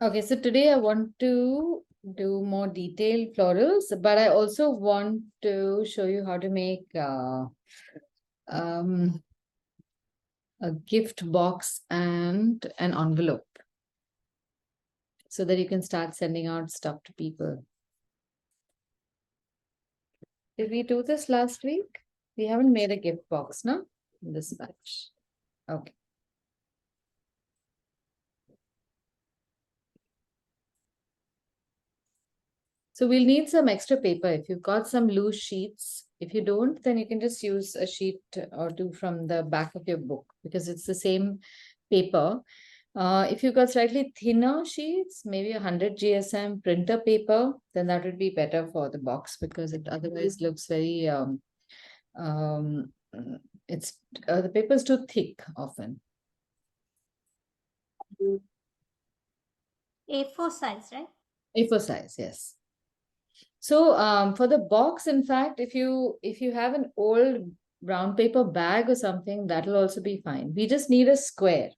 Okay, so today I want to do more detailed florals, but I also want to show you how to make um, a gift box and an envelope so that you can start sending out stuff to people. Did we do this last week? We haven't made a gift box, no? In this batch. Okay. So we'll need some extra paper. If you've got some loose sheets, if you don't, then you can just use a sheet or two from the back of your book because it's the same paper. If you've got slightly thinner sheets, maybe 100 GSM printer paper, then that would be better for the box because it otherwise looks very, um, it's the paper is too thick often. A4 size, right? A4 size, yes. So for the box, in fact, if you have an old brown paper bag or something, that'll also be fine. We just need a square.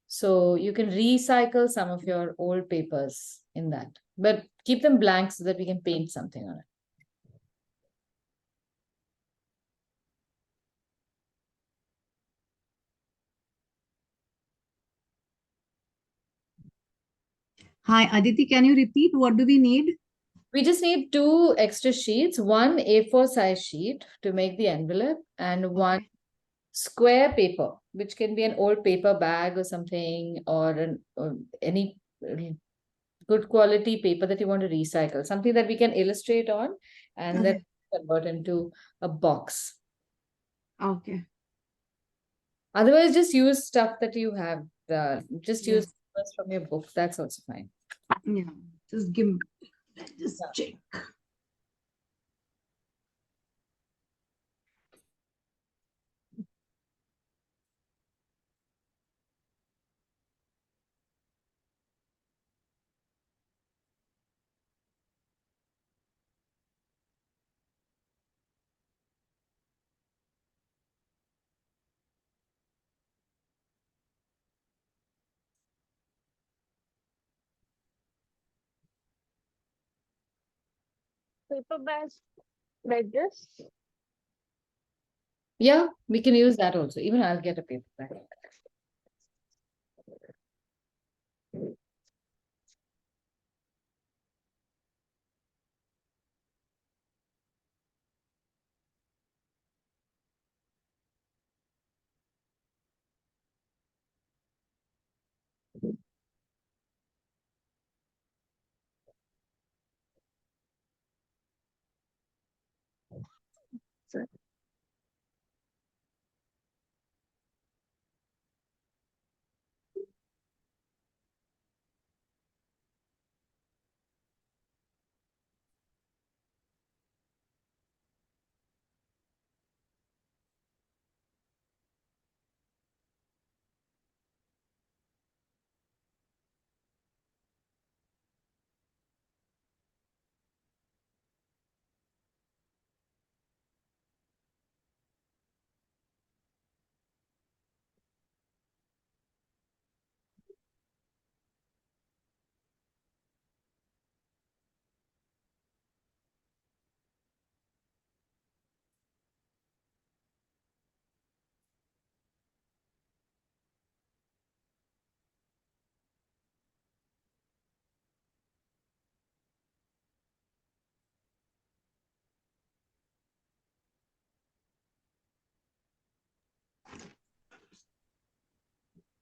So you can recycle some of your old papers in that, but keep them blank so that we can paint something on it. Hi, Aditi, can you repeat? What do we need? We just need 2 extra sheets, one A4 size sheet to make the envelope and one square paper, which can be an old paper bag or something, or any good quality paper that you want to recycle, something that we can illustrate on and then convert into a box. Okay. Otherwise, just use stuff that you have. Just use Yes. papers from your book. That's also fine. Yeah. Just give. Just check. Paper bags like this. Yeah, we can use that also. Even I'll get a paper bag.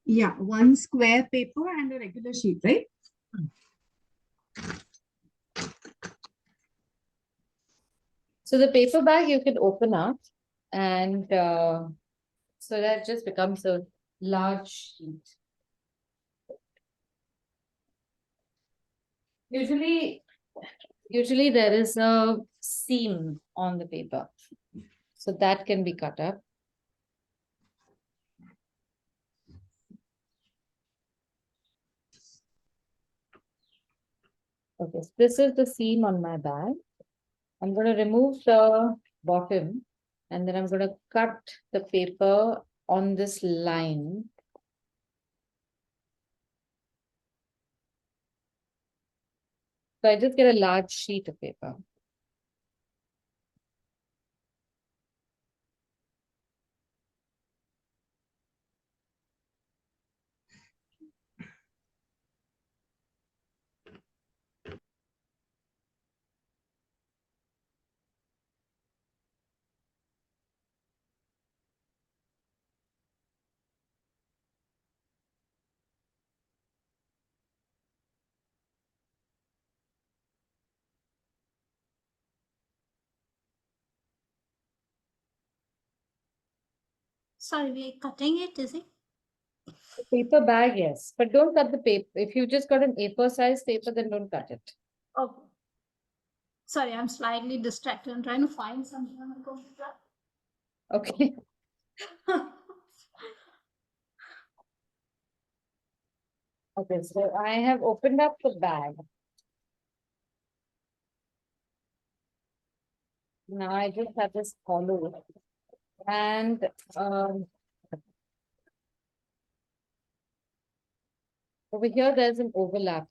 Yeah, one square paper and a regular sheet, right? So the paper bag you can open up and so that just becomes a large sheet. Usually there is a seam on the paper. So that can be cut up. Okay, so this is the seam on my bag. I'm going to remove the bottom and then I'm going to cut the paper on this line. So I just get a large sheet of paper. Sorry, we're cutting it, is it? The paper bag, yes, but don't cut the paper. If you just got an A4 size paper, then don't cut it. Okay. Sorry, I'm slightly distracted. I'm trying to find something on the computer. Okay. Okay, so I have opened up the bag. Now I just have this hollow. And over here, there's an overlap.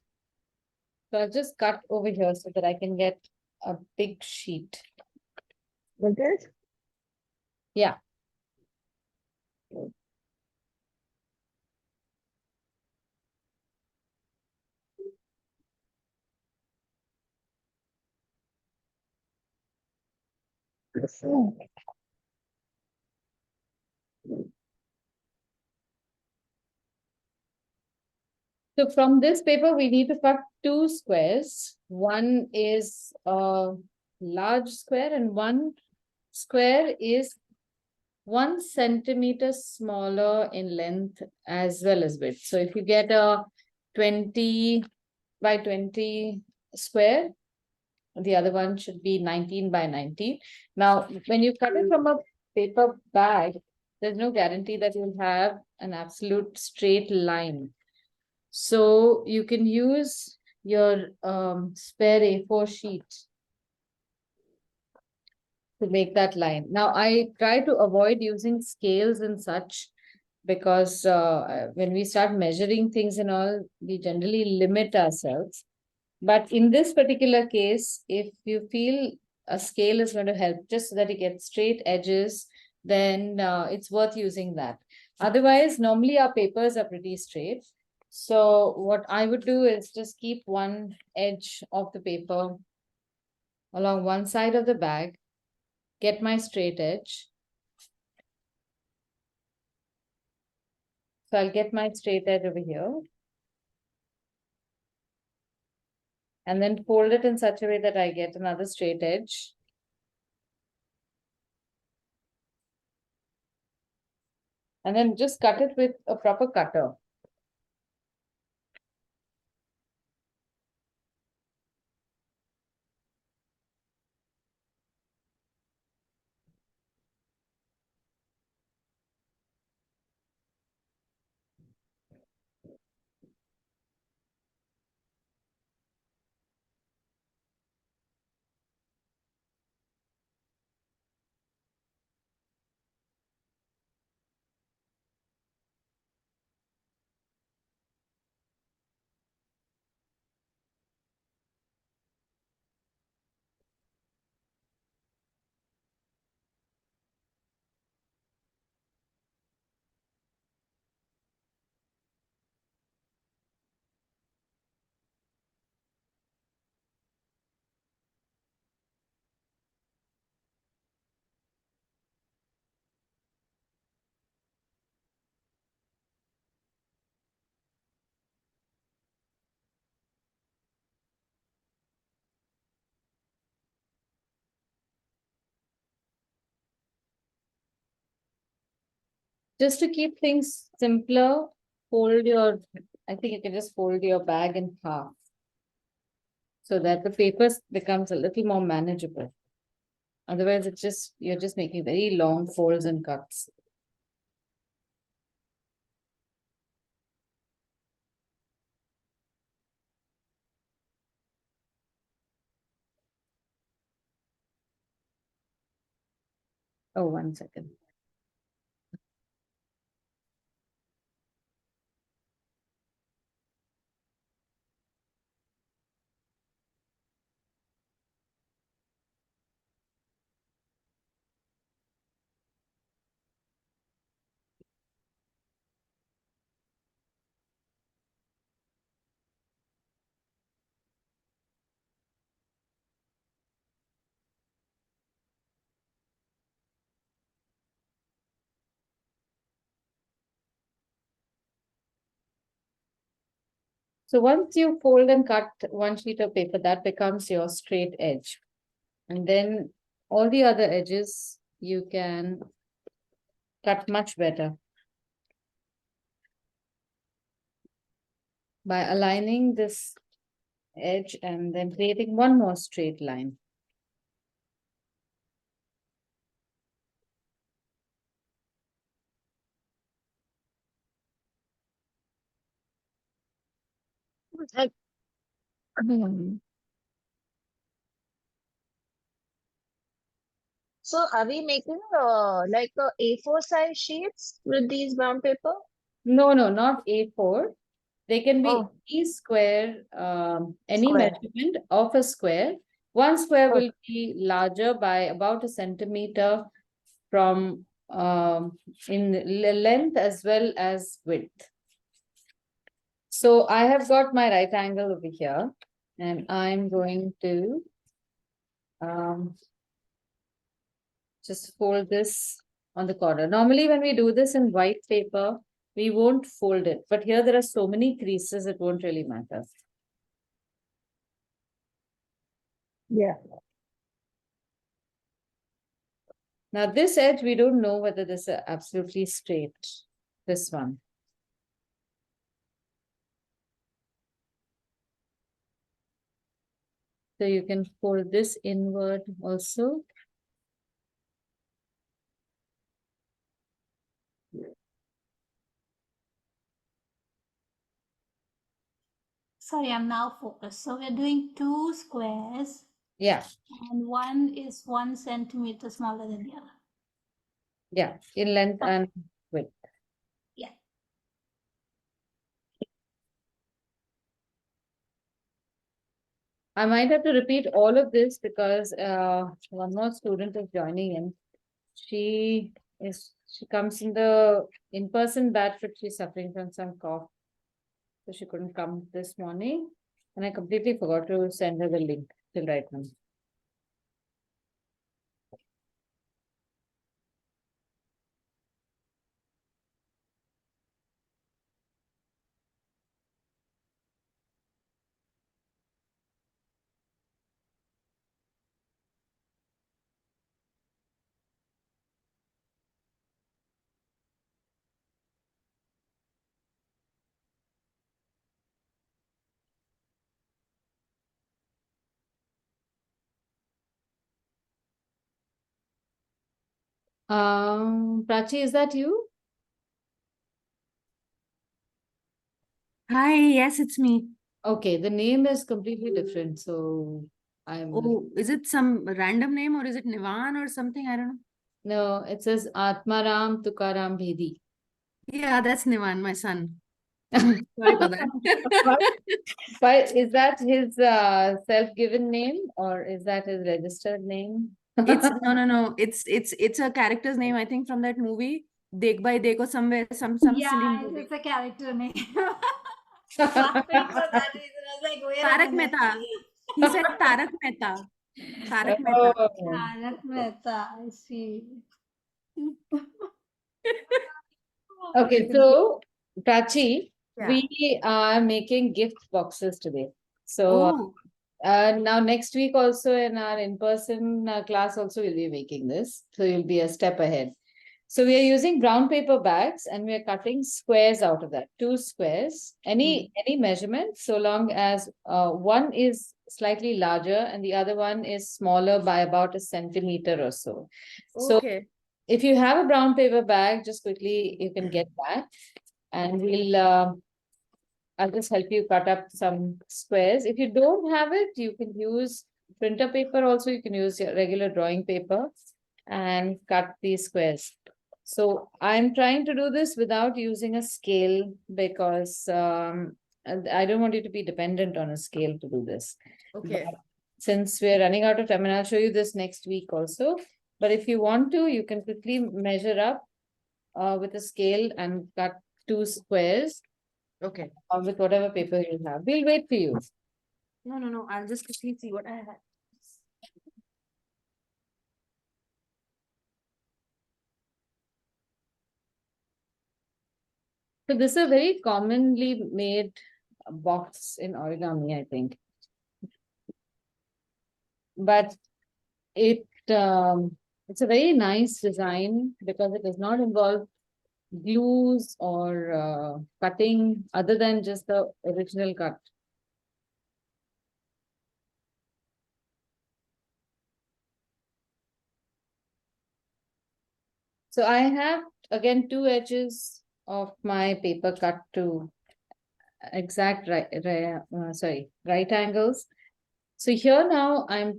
So I'll just cut over here so that I can get a big sheet. Like this? Yeah. So from this paper, we need to cut two squares. One is a large square and one square is 1 centimeter smaller in length as well as width. So if you get a 20 by 20 square, the other one should be 19 by 19. Now, when you cut it from a paper bag, there's no guarantee that you'll have an absolute straight line. So you can use your spare A4 sheet to make that line. Now, I try to avoid using scales and such because when we start measuring things and all, we generally limit ourselves. But in this particular case, if you feel a scale is going to help just so that you get straight edges, then it's worth using that. Otherwise, normally our papers are pretty straight. So what I would do is just keep one edge of the paper along one side of the bag, get my straight edge. So I'll get my straight edge over here. And then fold it in such a way that I get another straight edge. And then just cut it with a proper cutter. Just to keep things simpler, I think you can just fold your bag in half so that the paper becomes a little more manageable. Otherwise, you're just making very long folds and cuts. Oh, 1 second. So once you fold and cut one sheet of paper, that becomes your straight edge. And then all the other edges you can cut much better by aligning this edge and then creating one more straight line. So are we making like A4 size sheets with these brown paper? No, no, not A4. They can be Oh, any square, any square. measurement of a square. One square Oh, will be larger by about a centimeter from in length as well as width. So I have got my right angle over here, and I'm going to just fold this on the corner. Normally, when we do this in white paper, we won't fold it, but here there are so many creases, it won't really matter. yeah. Now this edge, we don't know whether this is absolutely straight, this one. So you can fold this inward also. Sorry, I'm now focused. So we're doing two squares Yeah, and one is 1 centimeter smaller than the other. yeah, in length and width. Yeah. I might have to repeat all of this because one more student is joining in. She comes in the in-person batch, but she's suffering from some cough. So she couldn't come this morning. And I completely forgot to send her the link till right now. Prachi, is that you? Hi, yes, it's me. Okay, the name is completely different. So I'm Oh, is it some random name or is it Nivan or something? I don't know. no, it says Atmaram Tukaram Bedi. Yeah, that's Nivan, my son. Sorry for that. But is that his self-given name or is that his registered name? It's no. It's a character's name, I think, from that movie. Dekh Bhai Dekho somewhere, some silly Yeah, movie. it's a character name. Laughing for that reason. I was like, wait a Tarak minute. Mehta. He said Tarak Mehta. Tarak Mehta. Oh. Tarak Mehta, I see. Okay, so Prachi, Yeah. we are making gift boxes today. So Oh, now next week also in our in-person class also we'll be making this. So you'll be a step ahead. So we are using brown paper bags and we are cutting squares out of that. 2 squares, any measurement, so long as one is slightly larger and the other one is smaller by about a centimeter or so. So okay. if you have a brown paper bag, just quickly you can get that, and I'll just help you cut up some squares. If you don't have it, you can use printer paper also. You can use your regular drawing paper and cut these squares. So I'm trying to do this without using a scale because and I don't want you to be dependent on a scale to do this. Okay. But since we're running out of time, and I'll show you this next week also. But if you want to, you can quickly measure up with a scale and cut 2 squares Okay. with whatever paper you have. We'll wait for you. No. I'll just quickly see what I have. So this is a very commonly made box in origami, I think. But it's a very nice design because it does not involve glues or cutting other than just the original cut. So I have again 2 edges of my paper cut to exact right angles. So here now I'm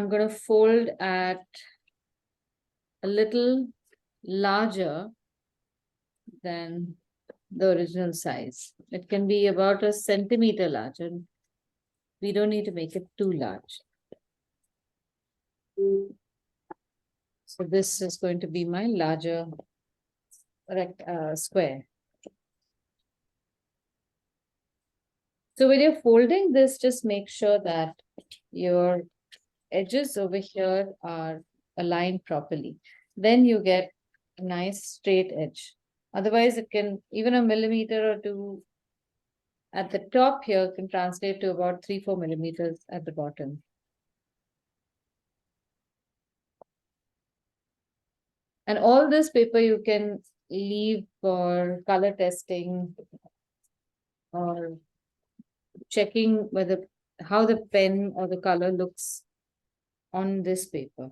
going to fold at a little larger than the original size. It can be about a centimeter larger. We don't need to make it too large. So this is going to be my larger square. So when you're folding this, just make sure that your edges over here are aligned properly. Then you get a nice straight edge. Otherwise, it can, even a millimeter or 2 at the top here can translate to about 3-4 millimeters at the bottom. And all this paper you can leave for color testing or checking whether how the pen or the color looks on this paper.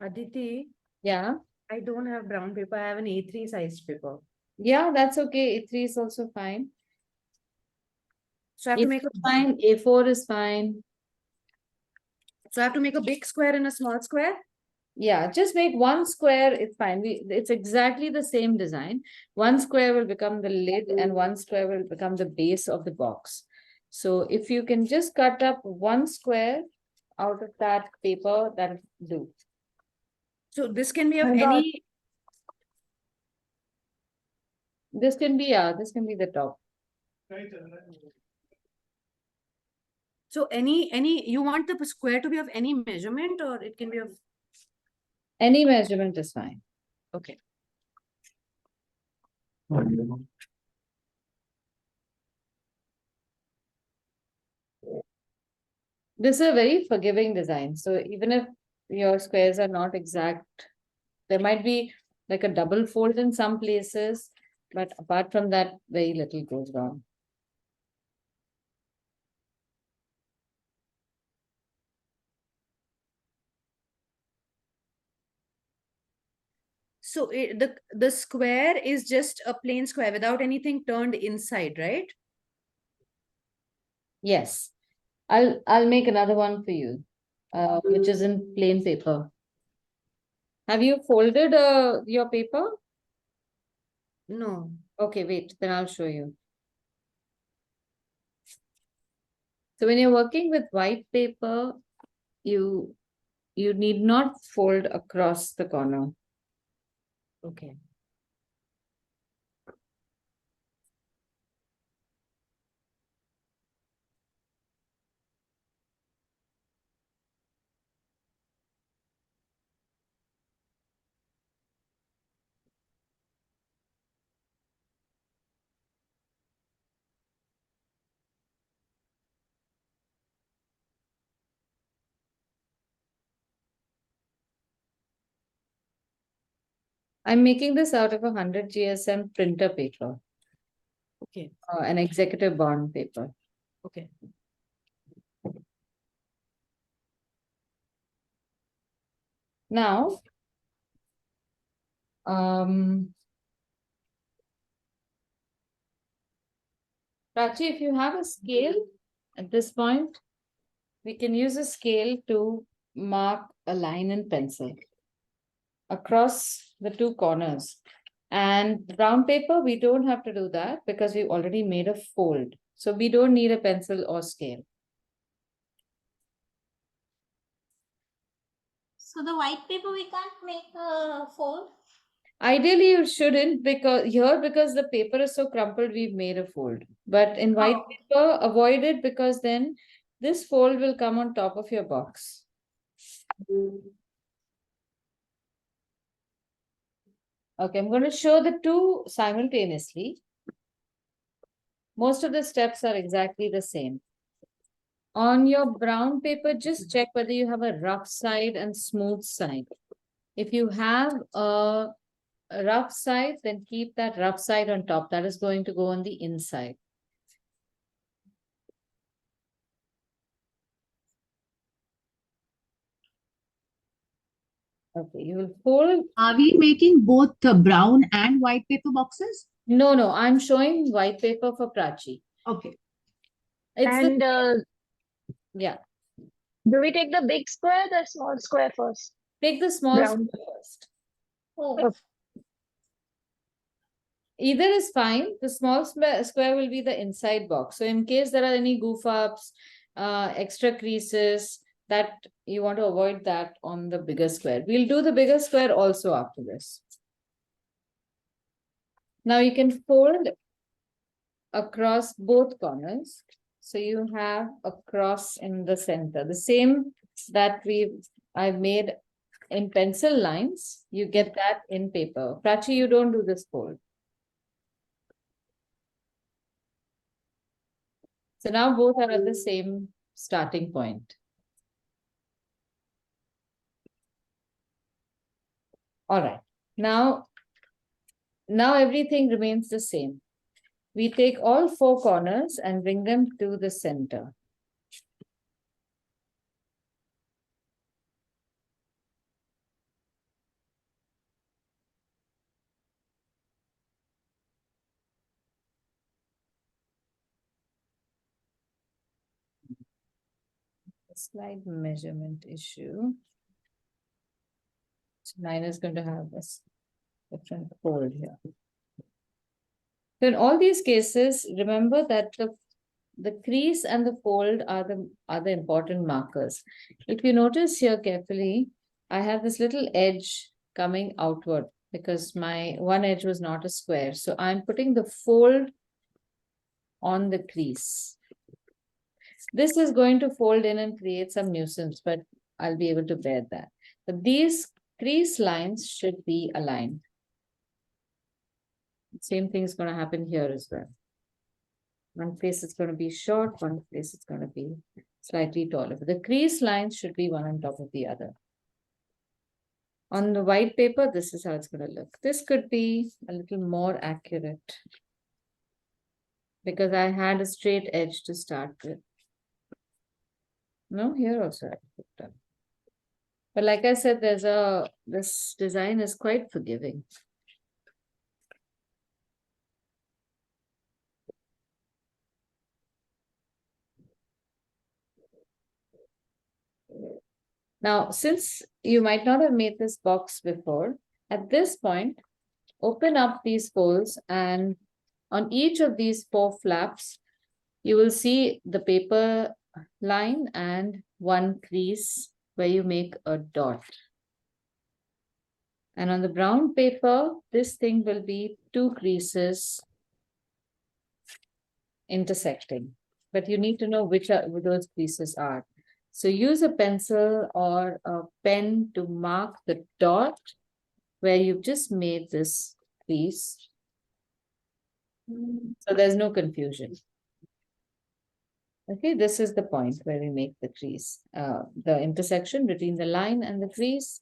Aditi, Yeah, I don't have brown paper. I have an A3 sized paper. yeah, that's okay. A3 is also fine. So I have to A3 make is fine. A4 is fine. so I have to make a big square and a small square. Yeah, just make one square, it's fine. It's exactly the same design. One square will become the lid and one square will become the base of the box. So if you can just cut up one square out of that paper, that'll do. So this can be of I got- any. This can be, this can be the top. So any you want the square to be of any measurement, or it can be of. Any measurement is fine. Okay. This is a very forgiving design. So even if your squares are not exact, there might be like a double fold in some places, but apart from that, very little goes wrong. So the square is just a plain square without anything turned inside, right? Yes, I'll make another one for you, which is in plain paper. Have you folded your paper? No. Okay, wait, then I'll show you. So when you're working with white paper, you need not fold across the corner. Okay. I'm making this out of 100 GSM printer paper, Okay. an executive bond paper. Okay. Now, Prachi, if you have a scale at this point, we can use a scale to mark a line in pencil across the 2 corners. And brown paper, we don't have to do that because we already made a fold. So we don't need a pencil or scale. So the white paper we can't make a fold. Ideally, you shouldn't because the paper is so crumpled, we've made a fold. But in white Oh. paper, avoid it because then this fold will come on top of your box. Okay, I'm going to show the two simultaneously. Most of the steps are exactly the same. On your brown paper, just check whether you have a rough side and smooth side. If you have a rough side, then keep that rough side on top. That is going to go on the inside. Okay, you will fold. Are we making both brown and white paper boxes? No, I'm showing white paper for Prachi. Okay. It's the, And yeah, do we take the big square, the small square first? take the small Brown. square first. Oh, Either is fine. The small square will be the inside box. So in case there are any goof ups, extra creases, that you want to avoid that on the bigger square. We'll do the bigger square also after this. Now you can fold across both corners. So you have a cross in the center. The same that I've made in pencil lines, you get that in paper. Prachi, you don't do this fold. So now both are at the same starting point. All right. Now everything remains the same. We take all four corners and bring them to the center. A slight measurement issue. So mine is going to have a different fold here. So in all these cases, remember that the crease and the fold are the important markers. If you notice here carefully, I have this little edge coming outward because my one edge was not a square. So I'm putting the fold on the crease. This is going to fold in and create some nuisance, but I'll be able to bear that. But these crease lines should be aligned. Same thing is going to happen here as well. One place is going to be short, one place is going to be slightly taller. But the crease lines should be one on top of the other. On the white paper, this is how it's going to look. This could be a little more accurate because I had a straight edge to start with. No, here also I put that. But like I said, this design is quite forgiving. Now, since you might not have made this box before, at this point, open up these folds and on each of these four flaps, you will see the paper line and one crease where you make a dot. And on the brown paper, this thing will be two creases intersecting, but you need to know which those creases are. So use a pencil or a pen to mark the dot where you've just made this crease. So there's no confusion. Okay, this is the point where we make the crease, the intersection between the line and the crease,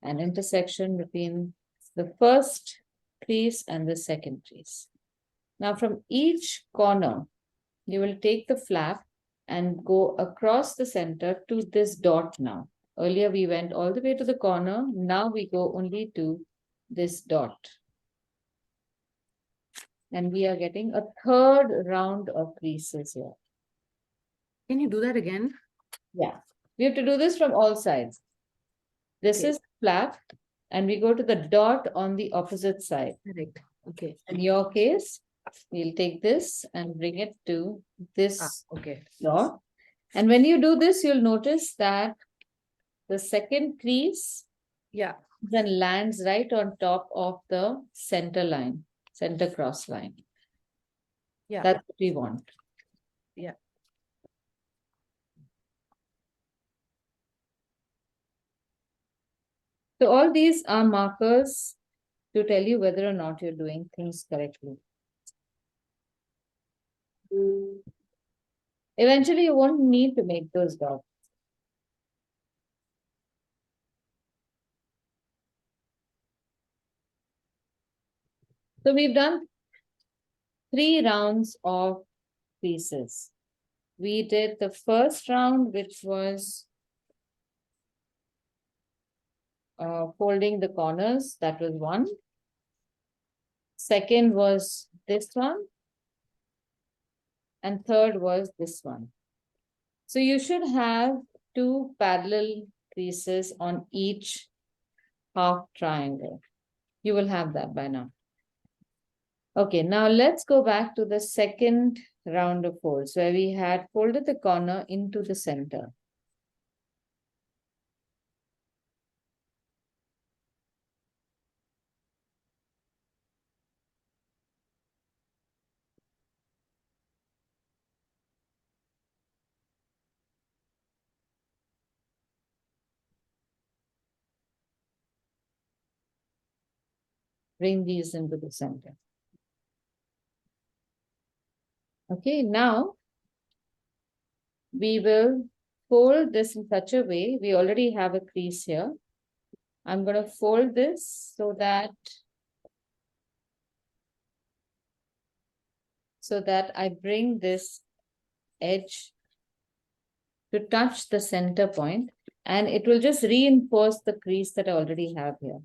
and intersection between the first crease and the second crease. Now from each corner, you will take the flap and go across the center to this dot now. Earlier we went all the way to the corner, now we go only to this dot. And we are getting a third round of creases here. Can you do that again? Yeah, we have to do this from all sides. This is flap, and we go to the dot on the opposite side. Correct. Okay. In your case, we'll take this and bring it to this Okay. dot. And when you do this, you'll notice that the second crease then lands right on top of the center line, center cross line. Yeah. That's what we want. Yeah. So all these are markers to tell you whether or not you're doing things correctly. Eventually, you won't need to make those dots. So we've done 3 rounds of creases. We did the first round, which was folding the corners. That was 1. Second was this one. And third was this one. So you should have 2 parallel creases on each half triangle. You will have that by now. Okay, now let's go back to the second round of folds where we had folded the corner into the center. Bring these into the center. Okay, now we will fold this in such a way. We already have a crease here. I'm going to fold this so that I bring this edge to touch the center point, and it will just reinforce the crease that I already have here.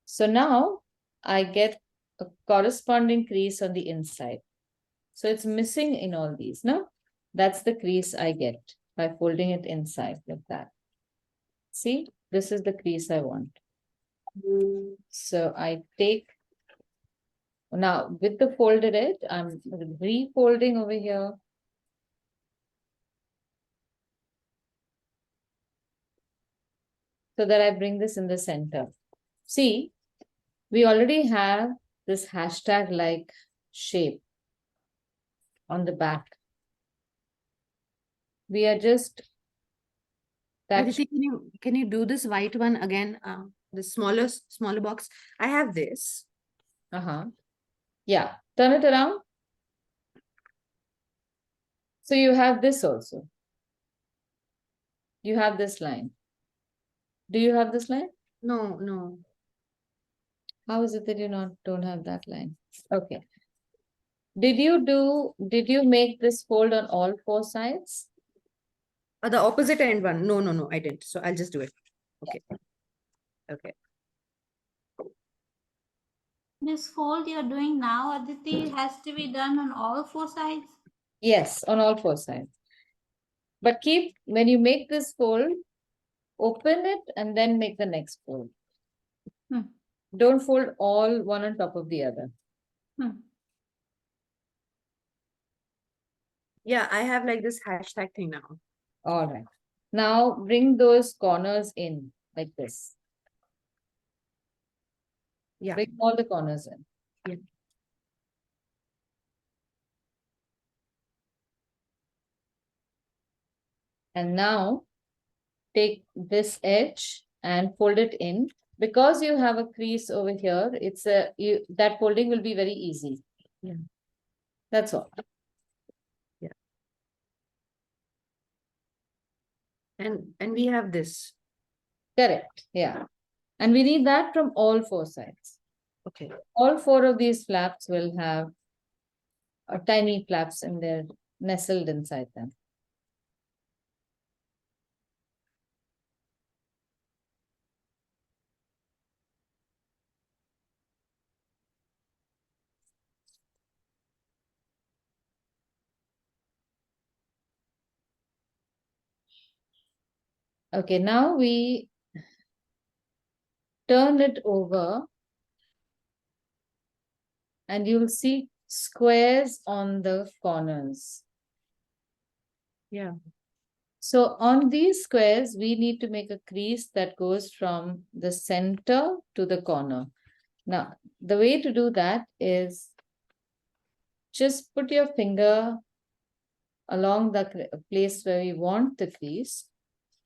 So now I get a corresponding crease on the inside. So it's missing in all these, no? That's the crease I get by folding it inside like that. See, this is the crease I want. So I take, now with the folded edge, I'm refolding over here. So that I bring this in the center. See, we already have this hashtag like shape on the back. We are just Aditi, can you do this white one again? The smaller box. I have this. Yeah, turn it around. So you have this also. You have this line. Do you have this line? No, no. How is it that you don't have that line? Okay. Did you make this fold on all 4 sides? The opposite end one. No, no, no, I didn't. So I'll just do it. Okay. Okay. This fold you're doing now, Aditi, has to be done on all 4 sides. Yes, on all 4 sides. But when you make this fold, open it and then make the next fold. Don't fold all one on top of the other. Yeah, I have like this hashtag thing now. All right. Now bring those corners in like this. Yeah. Bring all the corners in. Yeah. And now take this edge and fold it in. Because you have a crease over here, that folding will be very easy. Yeah. That's all. Yeah. And we have this. Correct. Yeah. And we need that from all 4 sides. Okay. All 4 of these flaps will have tiny flaps and they're nestled inside them. Okay, now we turn it over and you'll see squares on the corners. Yeah. So on these squares, we need to make a crease that goes from the center to the corner. Now, the way to do that is just put your finger along the place where we want the crease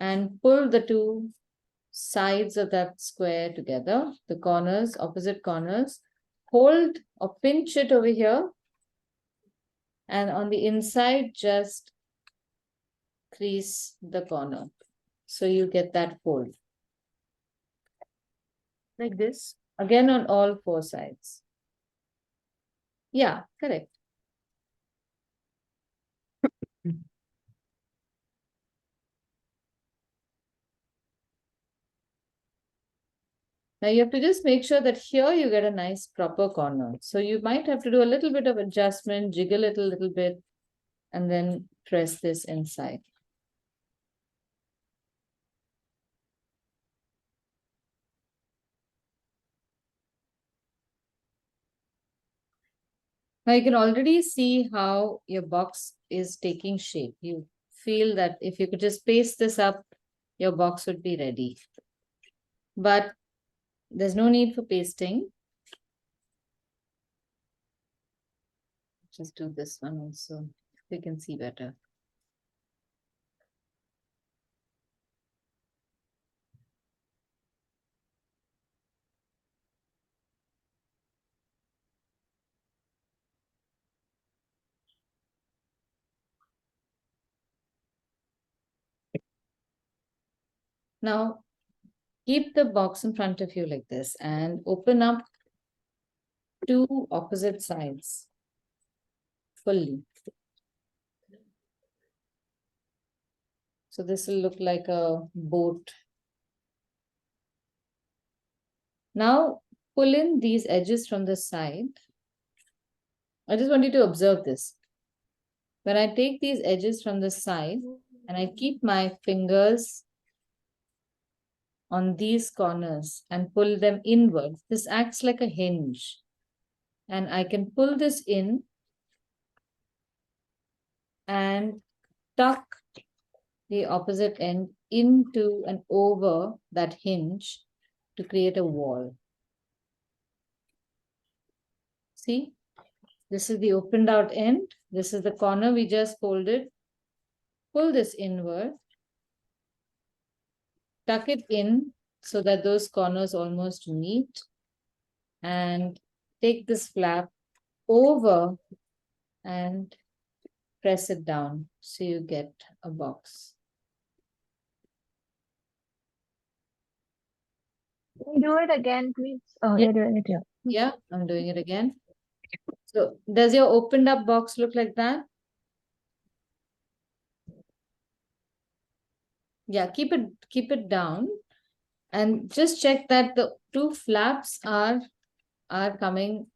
and pull the two sides of that square together, the corners, opposite corners, hold or pinch it over here, and on the inside just crease the corner. So you get that fold. Like this. Again on all four sides. Yeah, correct. Now you have to just make sure that here you get a nice proper corner. So you might have to do a little bit of adjustment, jiggle it a little bit, and then press this inside. Now you can already see how your box is taking shape. You feel that if you could just paste this up, your box would be ready. But there's no need for pasting. Just do this one also, so you can see better. Now, keep the box in front of you like this and open up two opposite sides fully. So this will look like a boat. Now, pull in these edges from the side. I just want you to observe this. When I take these edges from the side and I keep my fingers on these corners and pull them inward, this acts like a hinge. And I can pull this in and tuck the opposite end into and over that hinge to create a wall. See, this is the opened out end. This is the corner we just folded. Pull this inward, tuck it in so that those corners almost meet, and take this flap over and press it down so you get a box. Can you do it again, please? Oh, Yeah. you're doing it here. Yeah, I'm doing it again. So does your opened up box look like that? Yeah, keep it down and just check that the two flaps are coming,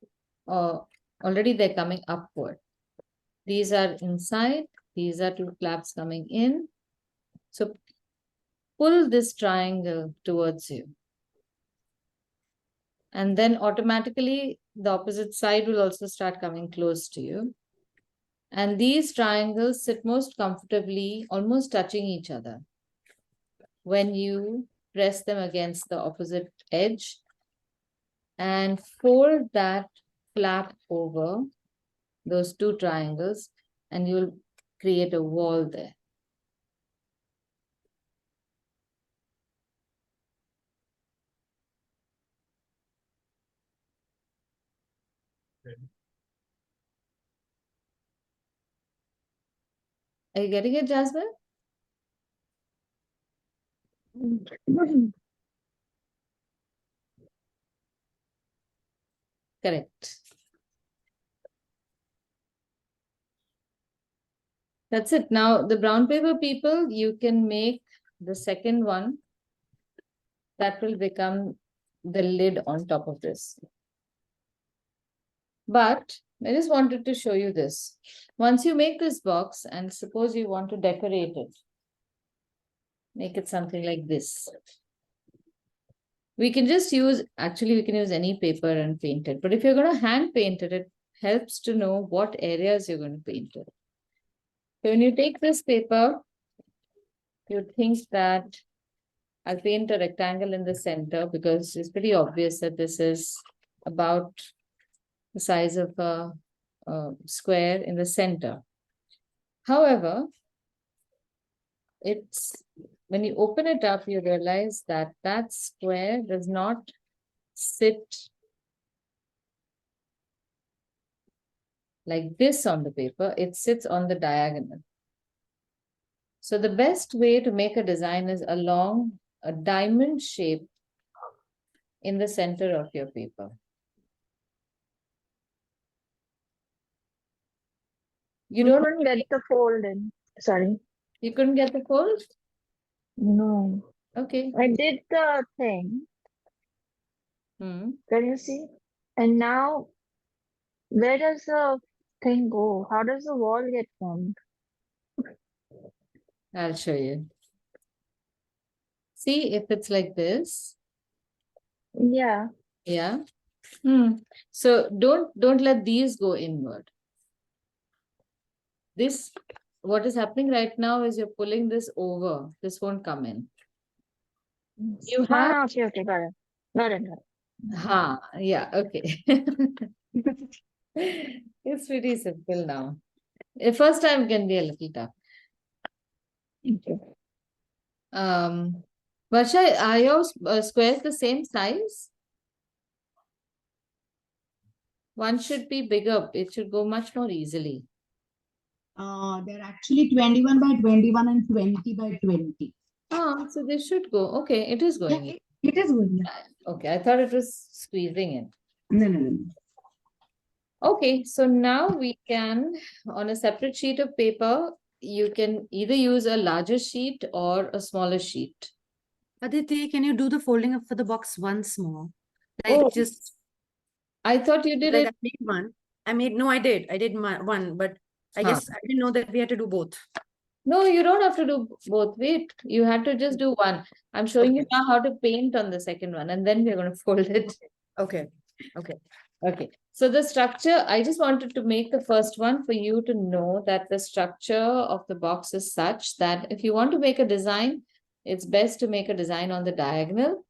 already they're coming upward. These are inside, these are two flaps coming in. So pull this triangle towards you. And then automatically the opposite side will also start coming close to you. And these triangles sit most comfortably, almost touching each other. When you press them against the opposite edge and fold that flap over those two triangles, and you'll create a wall there. Are you getting it, Jasmine? Correct. That's it. Now, the brown paper people, you can make the second one that will become the lid on top of this. But I just wanted to show you this. Once you make this box and suppose you want to decorate it, make it something like this. We can just use, actually we can use any paper and paint it. But if you're going to hand paint it, it helps to know what areas you're going to paint it. So when you take this paper, you think that I'll paint a rectangle in the center because it's pretty obvious that this is about the size of a square in the center. However, it's when you open it up, you realize that that square does not sit like this on the paper, it sits on the diagonal. So the best way to make a design is along a diamond shape in the center of your paper. You don't couldn't get the fold in. Sorry. You couldn't get the fold? No. Okay. I did the thing. Hmm. Can you see? And now, where does the thing go? How does the wall get formed? I'll show you. See if it's like this. Yeah. Yeah. So don't let these go inward. This, what is happening right now is you're pulling this over. This won't come in. You have, Okay, got it. Got it. yeah, okay. It's pretty simple now. The first time can be a little tough. Okay. Varsha, are your squares the same size? One should be bigger. It should go much more easily. They're actually 21 by 21 and 20 by 20. So they should go. Okay, it is going in. It is good. Yeah. Okay, I thought it was squeezing in. No. Okay, so now we can, on a separate sheet of paper, you can either use a larger sheet or a smaller sheet. Aditi, can you do the folding up for the box once more? Like Oh, just I thought you did like it. I made one. No, I did. I did one, but I guess I didn't know that we had to do both. No, you don't have to do both. Wait, you had to just do one. I'm showing you now how to paint on the second one, and then we're going to fold it. Okay. Okay. So the structure, I just wanted to make the first one for you to know that the structure of the box is such that if you want to make a design, it's best to make a design on the diagonal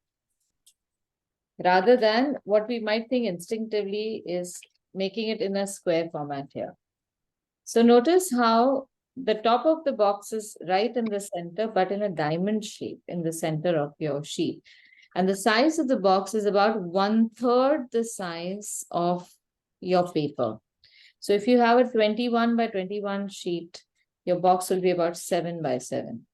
rather than what we might think instinctively is making it in a square format here. So notice how the top of the box is right in the center, but in a diamond shape in the center of your sheet. And the size of the box is about 1/3 the size of your paper. So if you have a 21 by 21 sheet, your box will be about 7 by 7.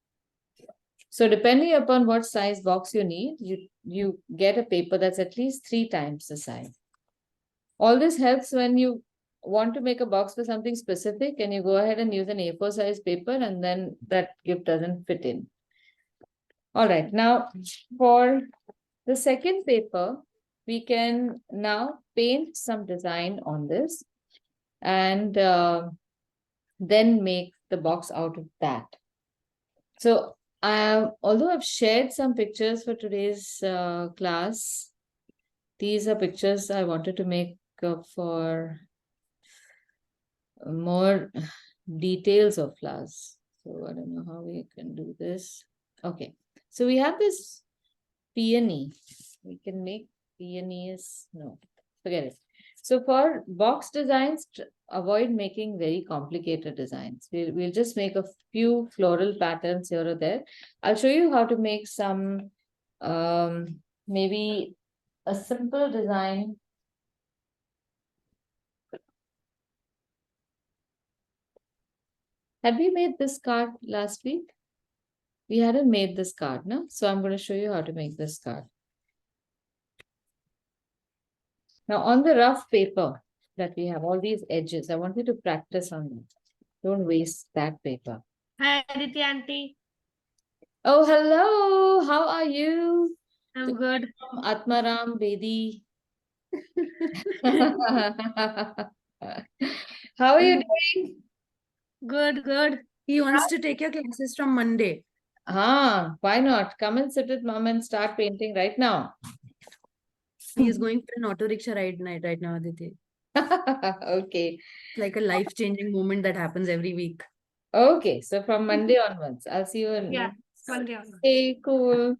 So depending upon what size box you need, you get a paper that's at least 3 times the size. All this helps when you want to make a box for something specific and you go ahead and use an A4 size paper and then that gift doesn't fit in. All right, now for the second paper, we can now paint some design on this and then make the box out of that. So although I've shared some pictures for today's class, these are pictures I wanted to make for more details of flowers. So I don't know how we can do this. Okay, so we have this peony. We can make peonies. No, forget it. So for box designs, avoid making very complicated designs. We'll just make a few floral patterns here or there. I'll show you how to make some, maybe a simple design. Had we made this card last week? We hadn't made this card, no? So I'm going to show you how to make this card. Now on the rough paper that we have, all these edges, I want you to practice on them. Don't waste that paper. Hi, Aditi auntie. Oh, hello. How are you? I'm good. Atmaram Bedi. How are you doing? Good. He wants to take your classes from Monday. Why not? Come and sit with mom and start painting right now. He is going for an auto rickshaw ride night right now, Aditi. Okay. Like a life-changing moment that happens every week. Okay. So from Monday onwards, I'll see you in. Yeah, Monday on. Okay, cool.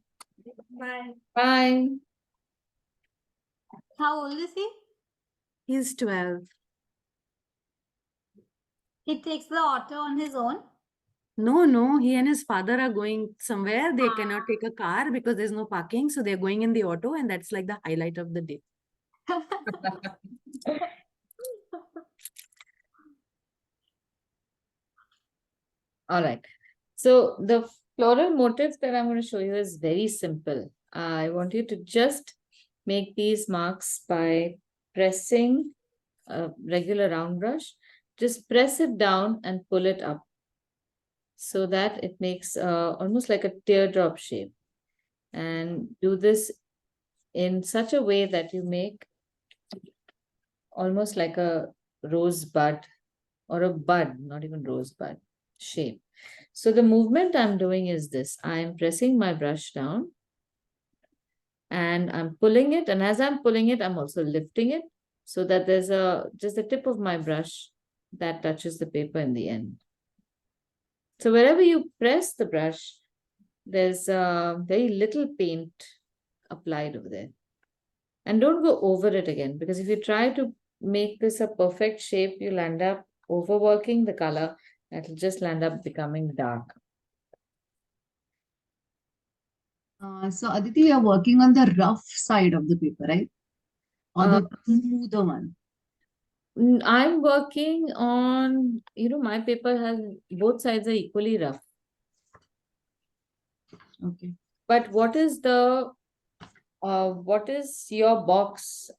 Bye. Bye. How old is he? He's 12. He takes the auto on his own. No, he and his father are going somewhere. They cannot take a car because there's no parking. So they're going in the auto, and that's like the highlight of the day. All right. So the floral motif that I'm going to show you is very simple. I want you to just make these marks by pressing a regular round brush. Just press it down and pull it up so that it makes almost like a teardrop shape. And do this in such a way that you make almost like a rosebud or a bud, not even rosebud shape. So the movement I'm doing is this. I'm pressing my brush down and I'm pulling it. And as I'm pulling it, I'm also lifting it so that there's just the tip of my brush that touches the paper in the end. So wherever you press the brush, there's very little paint applied over there. And don't go over it again, because if you try to make this a perfect shape, you'll end up overworking the color. It'll just end up becoming dark. So Aditi, you're working on the rough side of the paper, right? Or the smoother one? I'm working on, my paper has both sides are equally rough. Okay. But what is your box?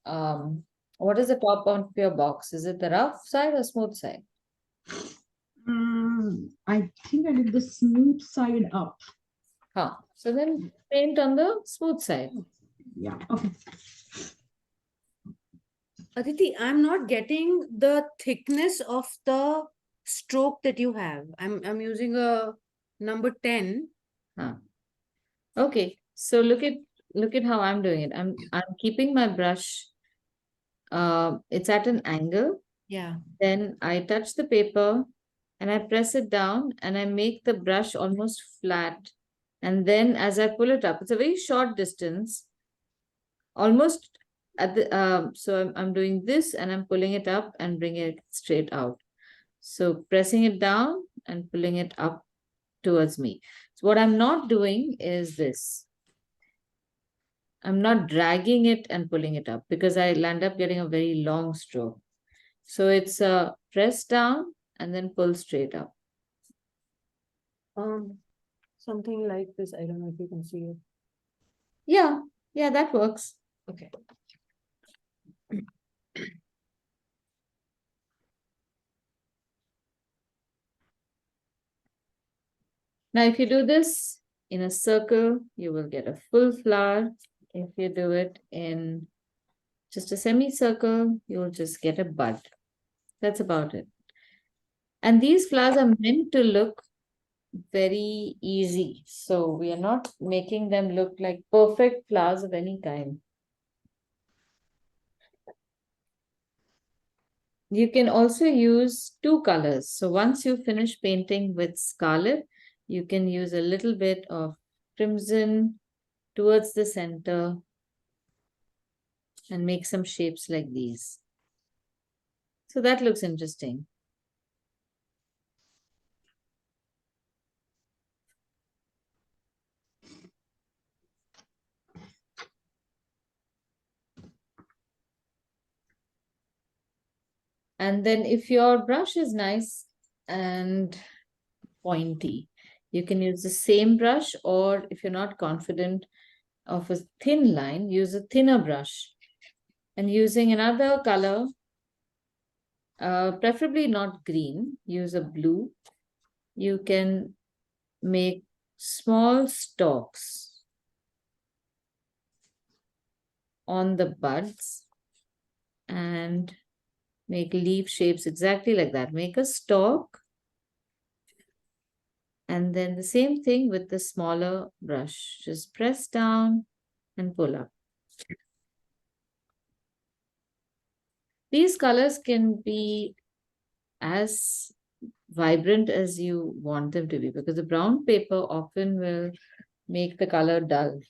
What is the top of your box? Is it the rough side or smooth side? I think I did the smooth side up. Huh. So then paint on the smooth side. Yeah. Okay. Aditi, I'm not getting the thickness of the stroke that you have. I'm using a number 10. Huh. Okay. So look at how I'm doing it. I'm keeping my brush. It's at an angle. Yeah. Then I touch the paper and I press it down and I make the brush almost flat. And then as I pull it up, it's a very short distance, almost at the, so I'm doing this and I'm pulling it up and bringing it straight out. So pressing it down and pulling it up towards me. So what I'm not doing is this. I'm not dragging it and pulling it up because I'll end up getting a very long stroke. So it's press down and then pull straight up. Something like this. I don't know if you can see it. Yeah, that works. Okay. Now, if you do this in a circle, you will get a full flower. If you do it in just a semicircle, you'll just get a bud. That's about it. And these flowers are meant to look very easy. So we are not making them look like perfect flowers of any kind. You can also use two colors. So once you finish painting with scarlet, you can use a little bit of crimson towards the center and make some shapes like these. So that looks interesting. And then if your brush is nice and pointy, you can use the same brush, or if you're not confident of a thin line, use a thinner brush. And using another color, preferably not green, use a blue. You can make small stalks on the buds and make leaf shapes exactly like that. Make a stalk and then the same thing with the smaller brush. Just press down and pull up. These colors can be as vibrant as you want them to be, because the brown paper often will make the color dull.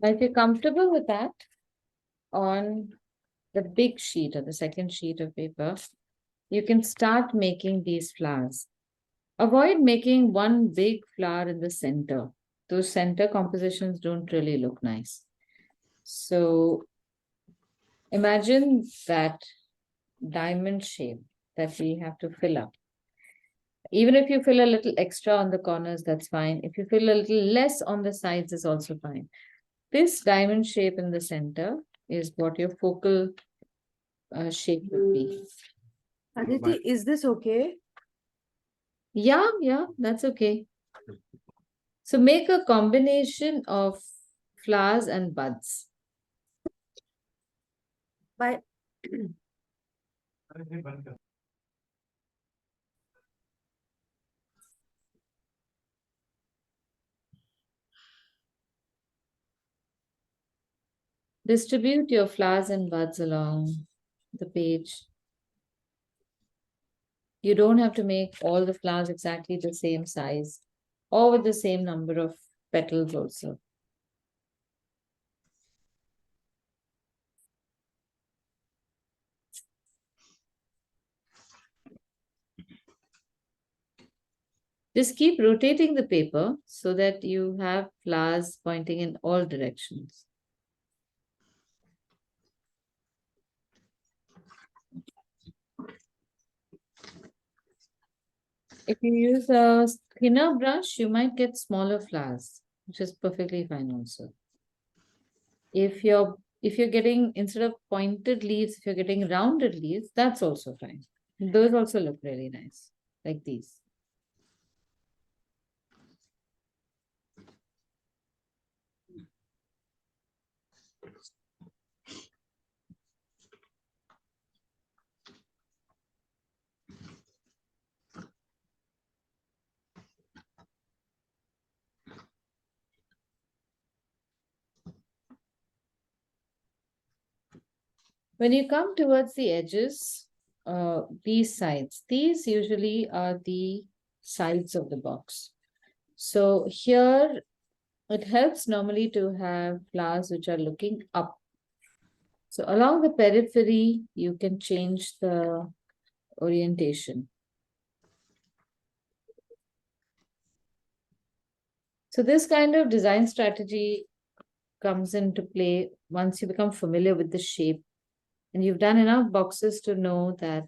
Now, if you're comfortable with that, on the big sheet or the second sheet of paper, you can start making these flowers. Avoid making one big flower in the center. Those center compositions don't really look nice. So imagine that diamond shape that we have to fill up. Even if you fill a little extra on the corners, that's fine. If you fill a little less on the sides, is also fine. This diamond shape in the center is what your focal shape would be. Aditi, is this okay? Yeah, that's okay. So make a combination of flowers and buds. By Distribute your flowers and buds along the page. You don't have to make all the flowers exactly the same size or with the same number of petals also. Just keep rotating the paper so that you have flowers pointing in all directions. If you use a thinner brush, you might get smaller flowers, which is perfectly fine also. If you're getting, instead of pointed leaves, if you're getting rounded leaves, that's also fine. Those also look really nice, like these. When you come towards the edges, these sides, these usually are the sides of the box. So here, it helps normally to have flowers which are looking up. So along the periphery, you can change the orientation. So this kind of design strategy comes into play once you become familiar with the shape and you've done enough boxes to know that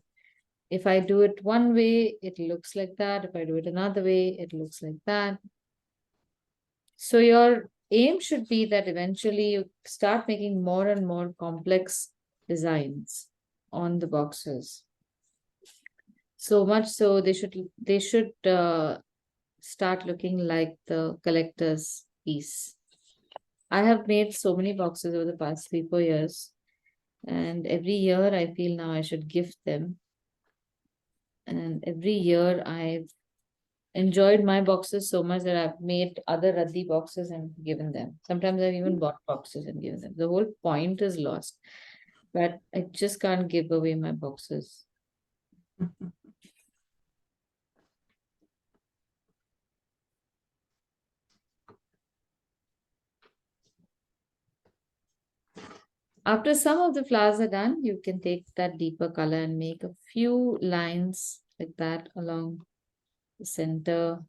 if I do it one way, it looks like that. If I do it another way, it looks like that. So your aim should be that eventually you start making more and more complex designs on the boxes. So much so they should start looking like the collector's piece. I have made so many boxes over the past 3-4 years, and every year I feel now I should gift them. And every year I've enjoyed my boxes so much that I've made other Raddi boxes and given them. Sometimes I've even bought boxes and given them. The whole point is lost, but I just can't give away my boxes. After some of the flowers are done, you can take that deeper color and make a few lines like that along the center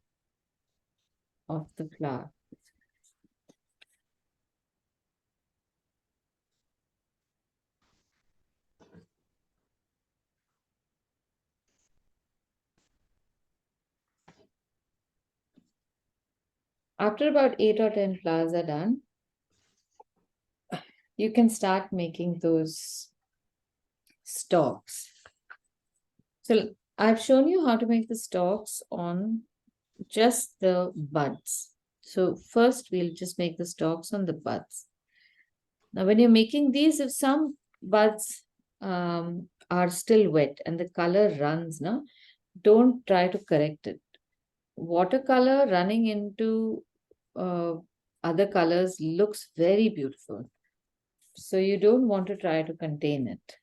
of the flower. After about 8 or 10 flowers are done, you can start making those stalks. So I've shown you how to make the stalks on just the buds. So first we'll just make the stalks on the buds. Now when you're making these, if some buds are still wet and the color runs, no, don't try to correct it. Watercolor running into uh, other colors looks very beautiful. So you don't want to try to contain it.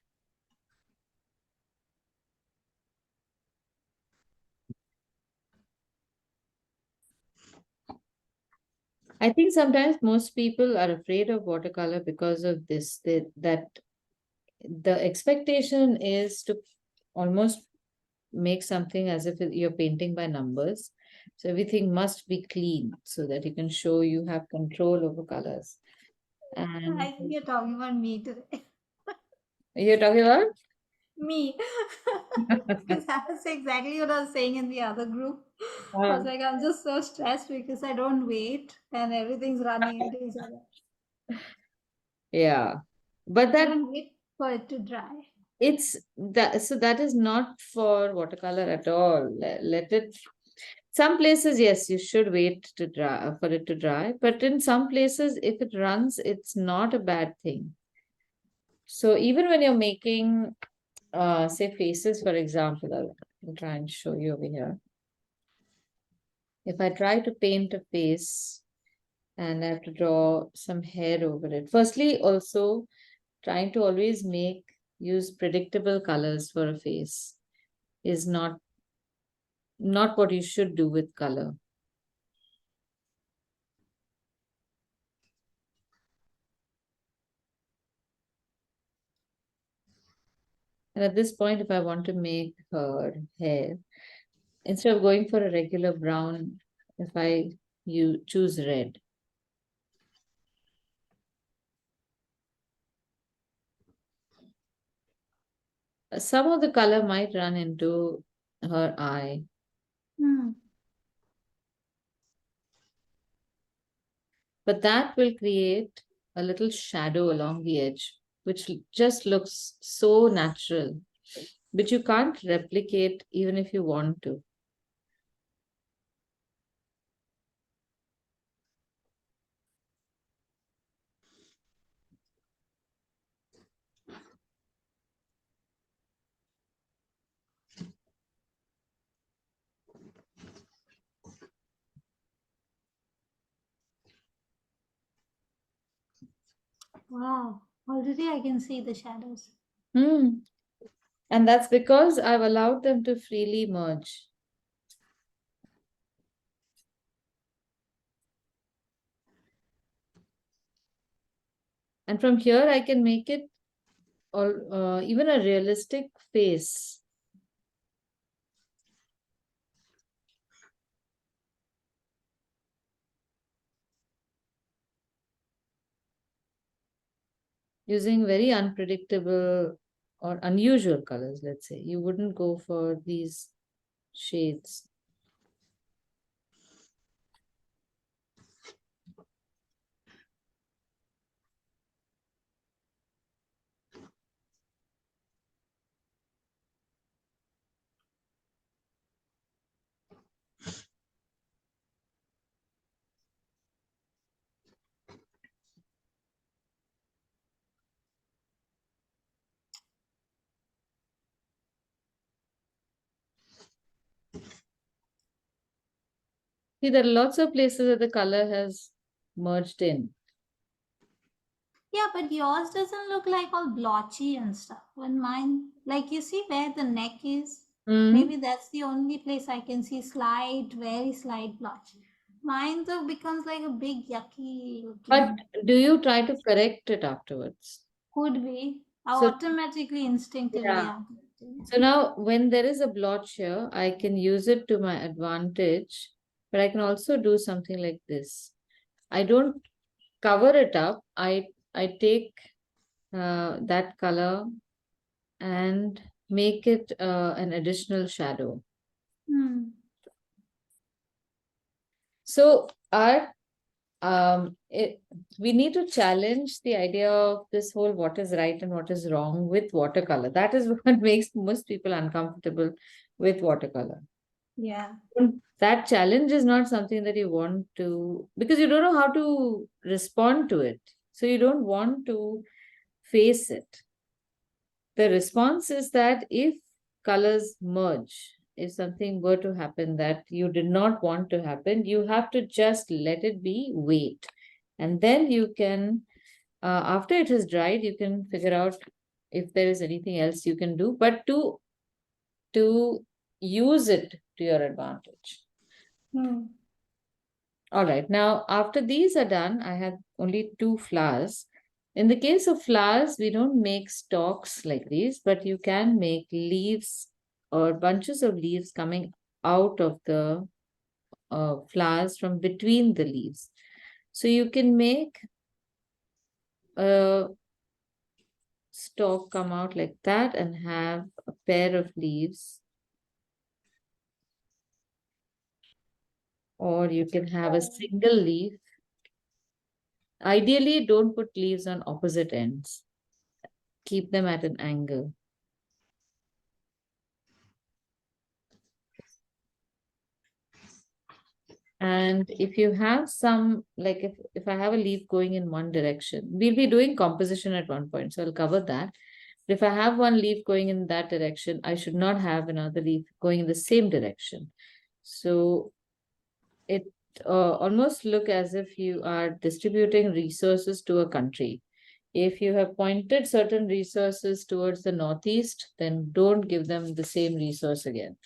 I think sometimes most people are afraid of watercolor because of this, that the expectation is to almost make something as if you're painting by numbers. So everything must be clean so that you can show you have control over colors. And I think you're talking about me today. you're talking about? Me. Because that's exactly what I was saying in the other group. I was Um, like, I'm just so stressed because I don't wait and everything's running into each other. yeah. But I that don't wait for it to dry. it's that, so that is not for watercolor at all. Let it, some places, yes, you should wait to dry for it to dry, but in some places, if it runs, it's not a bad thing. So even when you're making, say, faces, for example, I'll try and show you over here. If I try to paint a face and I have to draw some hair over it, firstly, also trying to always use predictable colors for a face is not what you should do with color. And at this point, if I want to make her hair, instead of going for a regular brown, if you choose red, some of the color might run into her eye, Hmm. but that will create a little shadow along the edge, which just looks so natural, but you can't replicate even if you want to. Wow. Already I can see the shadows. Hmm. And that's because I've allowed them to freely merge. And from here, I can make it or even a realistic face. Using very unpredictable or unusual colors, let's say. You wouldn't go for these shades. See, there are lots of places that the color has merged in. Yeah, but yours doesn't look like all blotchy and stuff. When mine, like you see where the neck is, Mm. maybe that's the only place I can see slight, very slight blotch. Mine though becomes like a big yucky But looking. do you try to correct it afterwards? Could be. I So, automatically, instinctively yeah. am correcting it. So now when there is a blotch here, I can use it to my advantage, but I can also do something like this. I don't cover it up. I take that color and make it an additional shadow. Hmm. So we need to challenge the idea of this whole what is right and what is wrong with watercolor. That is what makes most people uncomfortable with watercolor. Yeah. And that challenge is not something that you want to, because you don't know how to respond to it. So you don't want to face it. The response is that if colors merge, if something were to happen that you did not want to happen, you have to just let it be, wait. And then you can, after it has dried, you can figure out if there is anything else you can do, but to use it to your advantage. Hmm. All right. Now, after these are done, I have only 2 flowers. In the case of flowers, we don't make stalks like these, but you can make leaves or bunches of leaves coming out of the flowers from between the leaves. So you can make a stalk come out like that and have a pair of leaves. Or you can have a single leaf. Ideally, don't put leaves on opposite ends. Keep them at an angle. And if you have some, like if I have a leaf going in one direction, we'll be doing composition at one point, so I'll cover that. But if I have one leaf going in that direction, I should not have another leaf going in the same direction. So it almost look as if you are distributing resources to a country. If you have pointed certain resources towards the northeast, then don't give them the same resource again.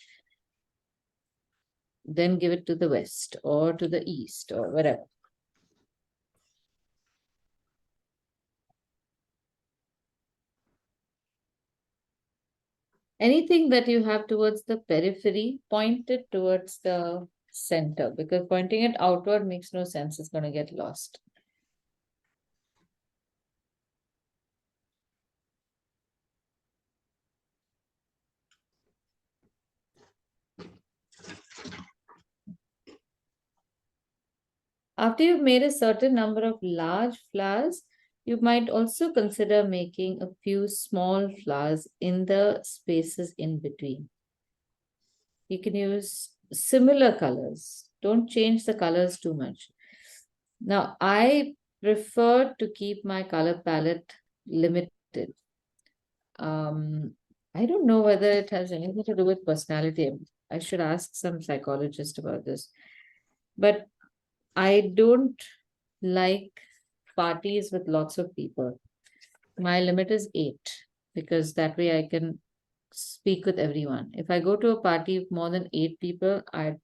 Then give it to the west or to the east or wherever. Anything that you have towards the periphery, point it towards the center, because pointing it outward makes no sense. It's going to get lost. After you've made a certain number of large flowers, you might also consider making a few small flowers in the spaces in between. You can use similar colors. Don't change the colors too much. Now, I prefer to keep my color palette limited. I don't know whether it has anything to do with personality. I should ask some psychologist about this. But I don't like parties with lots of people. My limit is 8 because that way I can speak with everyone. If I go to a party with more than 8 people, I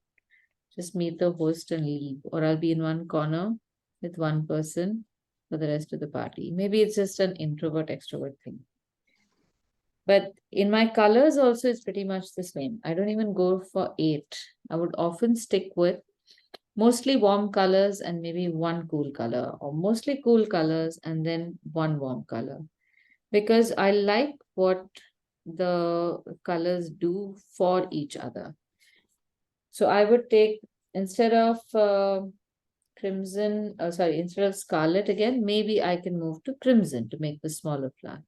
just meet the host and leave, or I'll be in one corner with one person for the rest of the party. Maybe it's just an introvert extrovert thing. But in my colors also, it's pretty much the same. I don't even go for 8. I would often stick with mostly warm colors and maybe one cool color, or mostly cool colors and then one warm color. Because I like what the colors do for each other. So I would take, instead of crimson, instead of scarlet again, maybe I can move to crimson to make the smaller flower.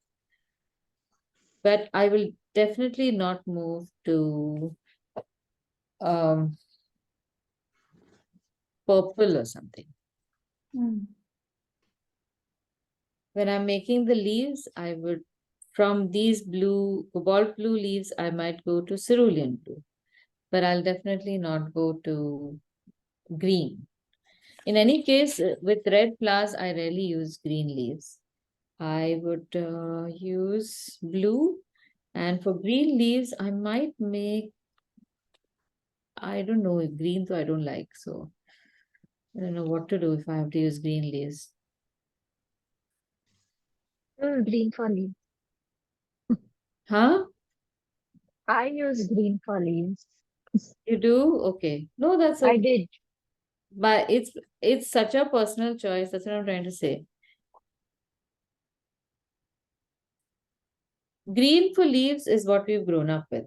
But I will definitely not move to purple or something. Hmm. When I'm making the leaves, I would, from these blue, cobalt blue leaves, I might go to cerulean blue, but I'll definitely not go to green. In any case, with red flowers, I rarely use green leaves. I would use blue, and for green leaves, I might make, I don't know, green, so I don't like, so I don't know what to do if I have to use green leaves. Green for leaves. Huh? I use green for leaves. You do? Okay. No, that's I okay. did. But it's such a personal choice. That's what I'm trying to say. Green for leaves is what we've grown up with.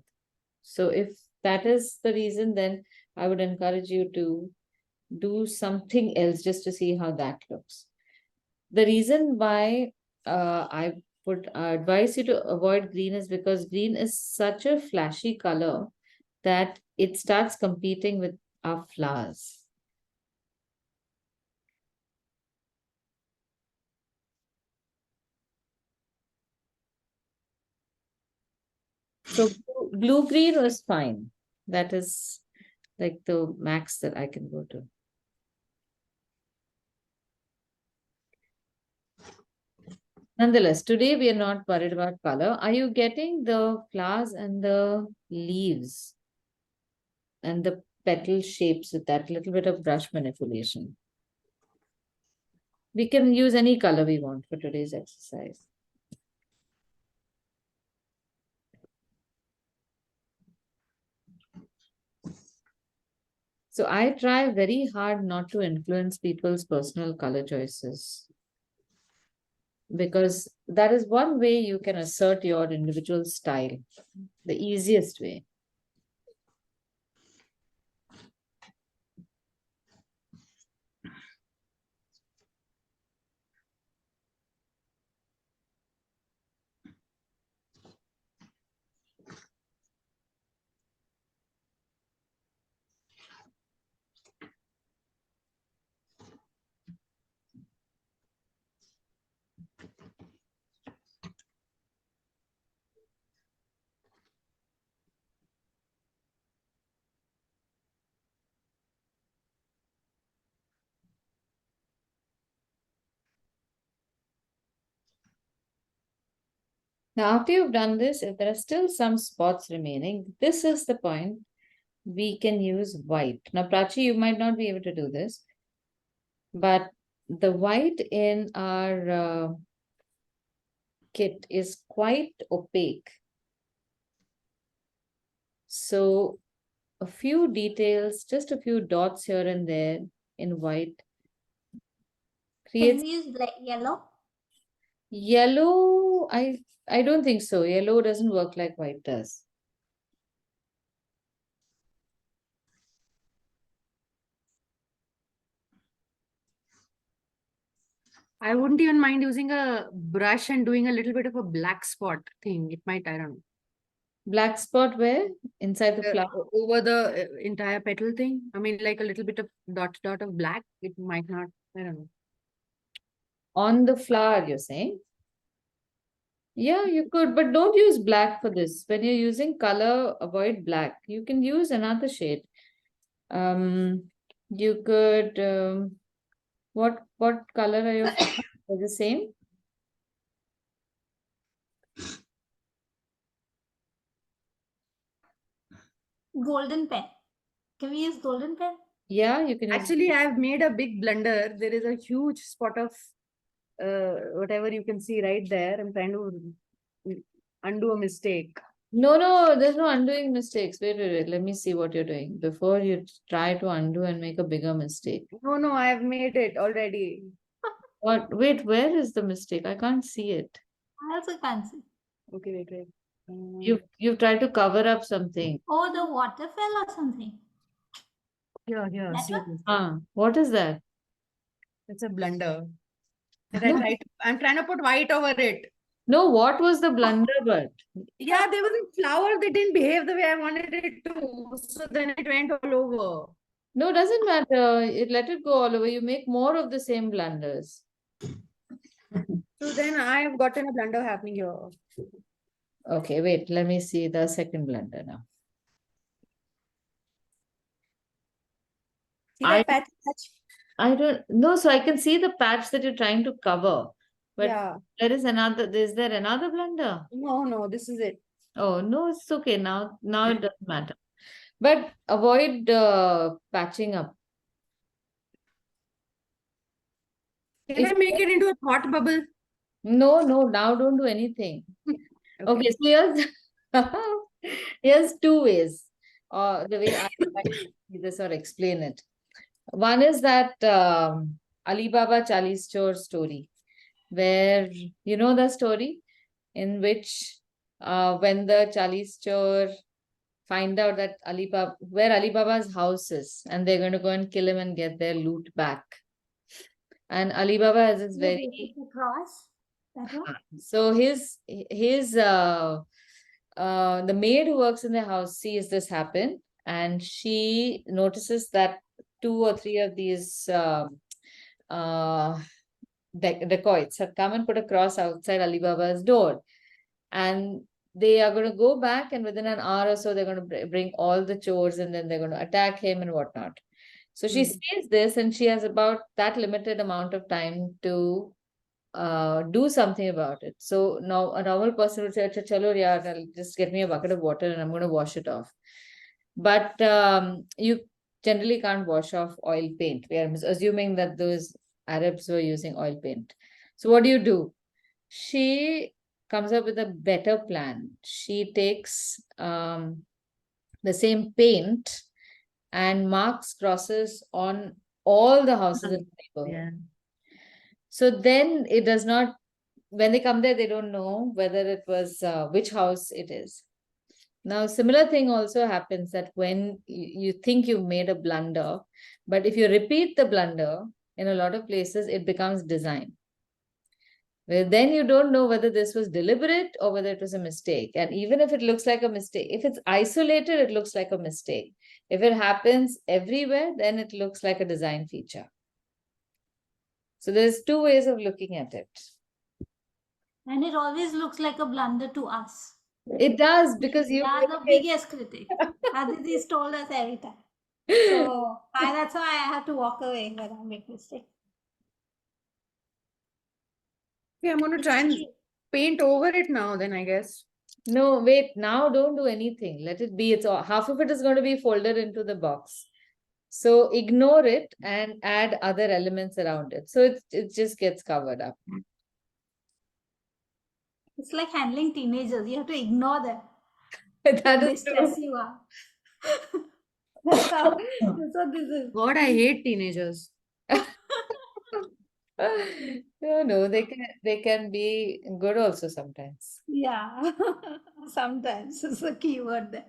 So if that is the reason, then I would encourage you to do something else just to see how that looks. The reason why I would advise you to avoid green is because green is such a flashy color that it starts competing with our flowers. So blue green was fine. That is like the max that I can go to. Nonetheless, today we are not worried about color. Are you getting the flowers and the leaves and the petal shapes with that little bit of brush manipulation. We can use any color we want for today's exercise. So I try very hard not to influence people's personal color choices, because that is one way you can assert your individual style, the easiest way. Now, after you've done this, if there are still some spots remaining, this is the point. We can use white. Now, Prachi, you might not be able to do this, but the white in our kit is quite opaque. So a few details, just a few dots here and there in white Can creates we use yellow? yellow. I don't think so. Yellow doesn't work like white does. I wouldn't even mind using a brush and doing a little bit of a black spot thing. It might, I don't know. Black spot where? Inside the flower? Over the entire petal thing. I mean, like a little bit of dot of black. It might not, I don't know. On the flower, you're saying? Yeah, you could, but don't use black for this. When you're using color, avoid black. You can use another shade. You could, what color are your flowers? Are the same? Golden pen. Can we use golden pen? Yeah, you can use. Actually, I've made a big blunder. There is a huge spot of whatever you can see right there. I'm trying to undo a mistake. No, there's no undoing mistakes. Wait. Let me see what you're doing before you try to undo and make a bigger mistake. No, I've made it already. What? Wait, where is the mistake? I can't see it. I also can't see. Okay, wait. You've tried to cover up something. Oh, the water fell or something. Here, That see one? this. What is that? It's a blunder. That No. I'm trying to put white over it. No, what was the blunder but? Yeah, there was a flower that didn't behave the way I wanted it to. So then it went all over. No, doesn't matter. Let it go all over. You make more of the same blunders. So then I've gotten a blunder happening here. Okay, wait. Let me see the second blunder now. See that patch? I don't know. So I can see the patch that you're trying to cover. But Yeah. is there another blunder? No, this is it. Oh, no, it's okay. Now it doesn't matter. But avoid patching up. Can I make it into a thought bubble? No, now don't do anything. Okay, so here's two ways, the way I like to see this or explain it. One is that Alibaba Chalis Chor story, where you know the story in which when the Chalis Chor find out that where Alibaba's house is, and they're going to go and kill him and get their loot back. And Alibaba has this very cross. That one? so the maid who works in the house sees this happen, and she notices that 2 or 3 of these dacoits have come and put a cross outside Alibaba's door, and they are going to go back, and within an hour or so they're going to bring all the chores, and then they're going to attack him and whatnot. So she sees this, and she has about that limited amount of time to do something about it. So now a normal person would say, "Acha, chalo yaar, just get me a bucket of water and I'm going to wash it off." But generally can't wash off oil paint. We are assuming that those Arabs were using oil paint. So what do? She comes up with a better plan. She takes the same paint and marks crosses on all the houses in the neighborhood. Yeah. So then it does not, when they come there, they don't know whether it was which house it is. Now, similar thing also happens that when you think you've made a blunder, but if you repeat the blunder in a lot of places, it becomes design. Well, then you don't know whether this was deliberate or whether it was a mistake. And even if it looks like a mistake, if it's isolated, it looks like a mistake. If it happens everywhere, then it looks like a design feature. So there's two ways of looking at it. And it always looks like a blunder to us. It does, because We you are the biggest critic. Aditi's told us every time. So that's why I have to walk away when I make mistakes. Okay, I'm gonna try and paint over it now then, I guess. No, wait, now don't do anything. Let it be. It's all, half of it is going to be folded into the box. So ignore it and add other elements around it. So it just gets covered up. It's like handling teenagers. You have to ignore them. That They is stress true. you out. That's what this is. God, I hate teenagers. No, they can be good also sometimes. Yeah. Sometimes it's a key word there.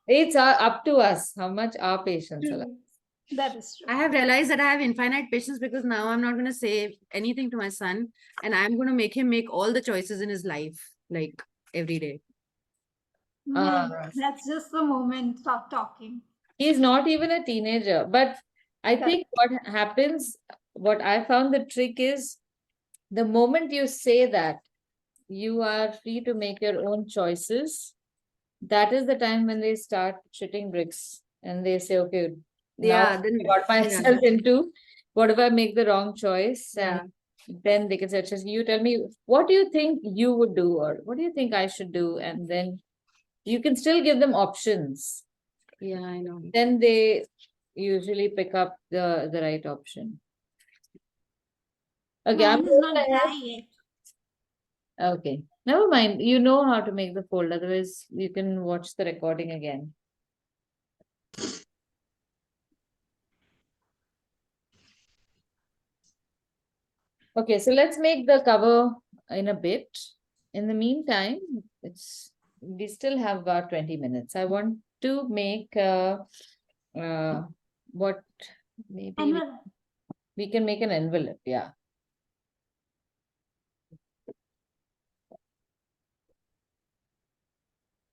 It's up to us how much our patience allows. True. That is true. I have realized that I have infinite patience because now I'm not going to say anything to my son and I'm going to make him make all the choices in his life, like every day. That's just the moment. Stop talking. He's not even a teenager, but I think what happens, what I found the trick is, the moment you say that you are free to make your own choices, that is the time when they start shitting bricks and they say, okay, now Yeah, then I got myself into, what if I make the wrong choice? yeah. And then they can say, just you tell me, what do you think you would do, or what do you think I should do? And then you can still give them options. Yeah, I know. Then they usually pick up the right option. Okay, I'm Mine is going not ahead. dry yet. Okay, never mind. You know how to make the fold. Otherwise, you can watch the recording again. Okay, so let's make the cover in a bit. In the meantime, we still have about 20 minutes. I want to make what maybe we can make an envelope. Yeah.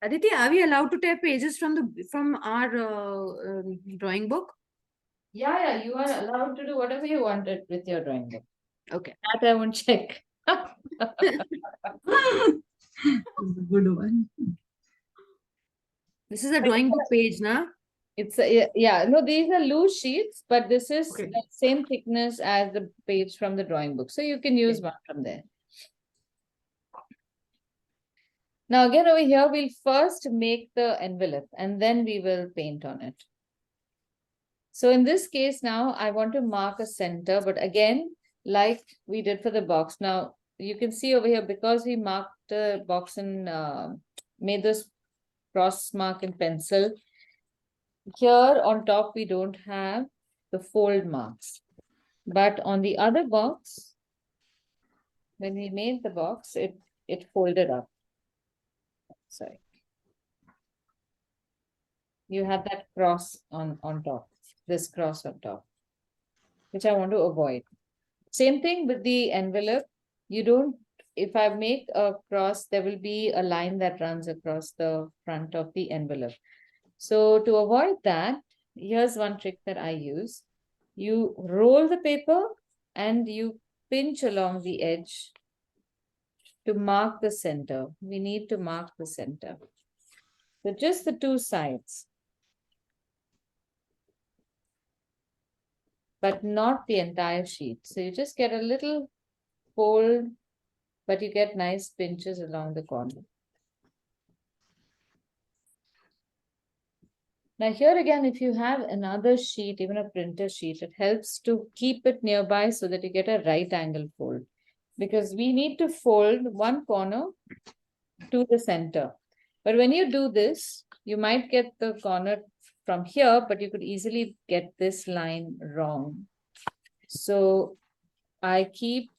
Aditi, are we allowed to tear pages from our drawing book? Yeah, you are allowed to do whatever you wanted with your drawing book. Okay. That I won't check. Good one. This is a drawing book page, na? It's yeah, no, these are loose sheets, but this is Okay. the same thickness as the page from the drawing book. So you can use Okay. one from there. Now again, over here, we'll first make the envelope and then we will paint on it. So in this case now, I want to mark a center, but again, like we did for the box. Now you can see over here, because we marked the box and made this cross mark in pencil, here on top, we don't have the fold marks. But on the other box, when we made the box, it folded up. Sorry. You have that cross on top, this cross on top, which I want to avoid. Same thing with the envelope. You don't, if I make a cross, there will be a line that runs across the front of the envelope. So to avoid that, here's one trick that I use. You roll the paper and you pinch along the edge to mark the center. We need to mark the center. So just the two sides, but not the entire sheet. So you just get a little fold, but you get nice pinches along the corner. Now here again, if you have another sheet, even a printer sheet, it helps to keep it nearby so that you get a right angle fold. Because we need to fold one corner to the center. But when you do this, you might get the corner from here, but you could easily get this line wrong. So I keep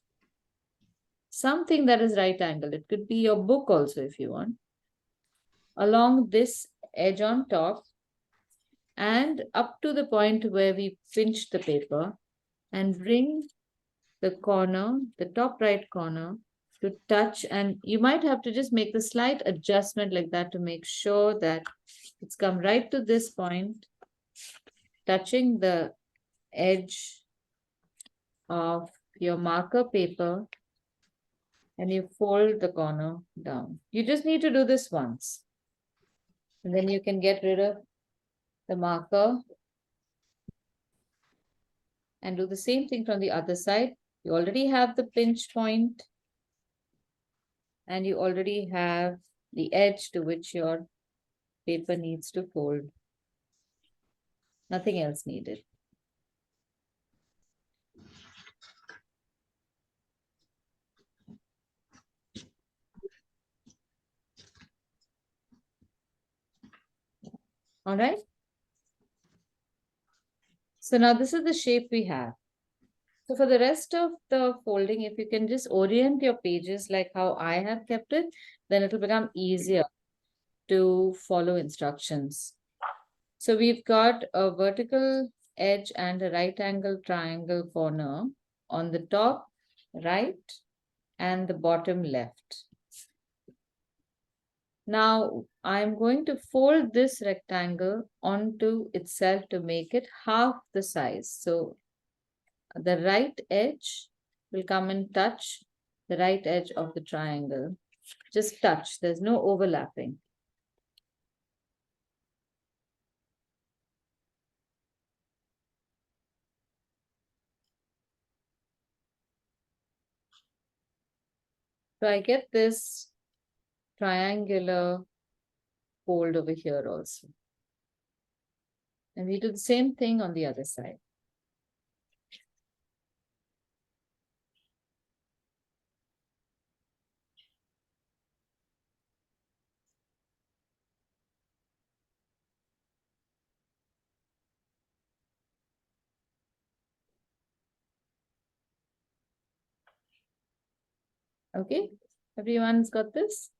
something that is right angle. It could be your book also if you want. Along this edge on top and up to the point where we pinch the paper and bring the corner, the top right corner to touch, and you might have to just make the slight adjustment like that to make sure that it's come right to this point, touching the edge of your marker paper, and you fold the corner down. You just need to do this once. And then you can get rid of the marker and do the same thing from the other side. You already have the pinch point and you already have the edge to which your paper needs to fold. Nothing else needed. All right. So now this is the shape we have. So for the rest of the folding, if you can just orient your pages like how I have kept it, then it'll become easier to follow instructions. So we've got a vertical edge and a right angle triangle corner on the top right and the bottom left. Now I'm going to fold this rectangle onto itself to make it half the size. So the right edge will come and touch the right edge of the triangle. Just touch, there's no overlapping. So I get this triangular fold over here also. And we do the same thing on the other side. Okay, everyone's got this?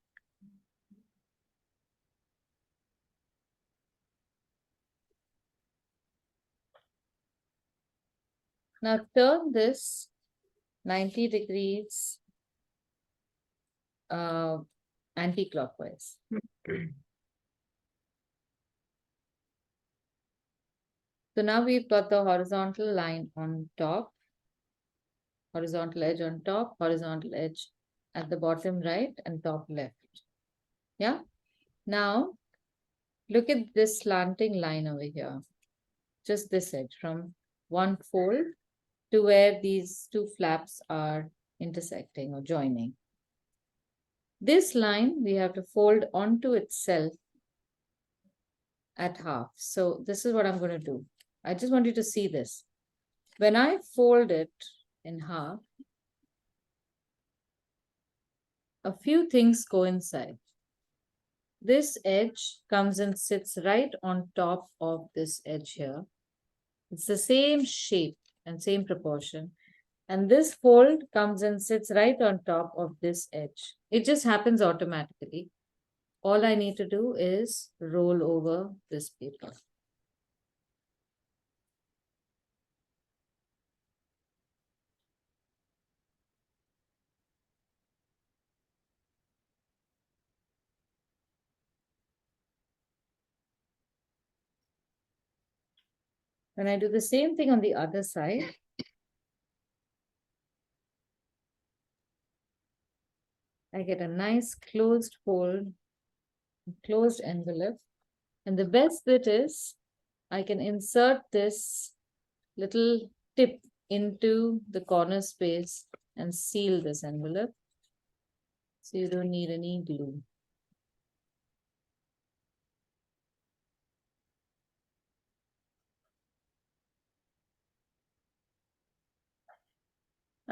Now turn this 90 degrees anti-clockwise. So now we've got the horizontal line on top, horizontal edge on top, horizontal edge at the bottom right and top left. Yeah. Now look at this slanting line over here. Just this edge from one fold to where these two flaps are intersecting or joining. This line we have to fold onto itself at half. So this is what I'm going to do. I just want you to see this. When I fold it in half, a few things coincide. This edge comes and sits right on top of this edge here. It's the same shape and same proportion. And this fold comes and sits right on top of this edge. It just happens automatically. All I need to do is roll over this paper. When I do the same thing on the other side, I get a nice closed fold, closed envelope. And the best bit is I can insert this little tip into the corner space and seal this envelope. So you don't need any glue.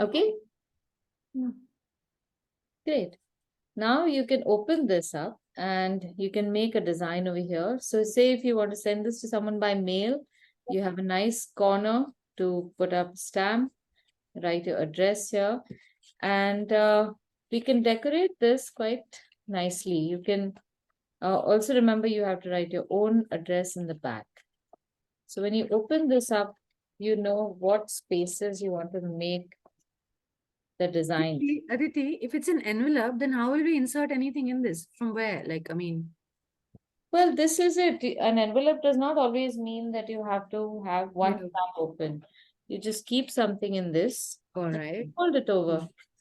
Okay, Mm. great. Now you can open this up and you can make a design over here. So say if you want to send this to someone by mail, you have a nice corner to put up a stamp, write your address here, and we can decorate this quite nicely. You can also remember you have to write your own address in the back. So when you open this up, you know what spaces you want to make the design. Aditi, if it's an envelope, then how will we insert anything in this? From where? Like, I mean, Well, this is it. An envelope does not always mean that you have to have one Yeah. flap open. You just keep something in this, all and right. fold it over.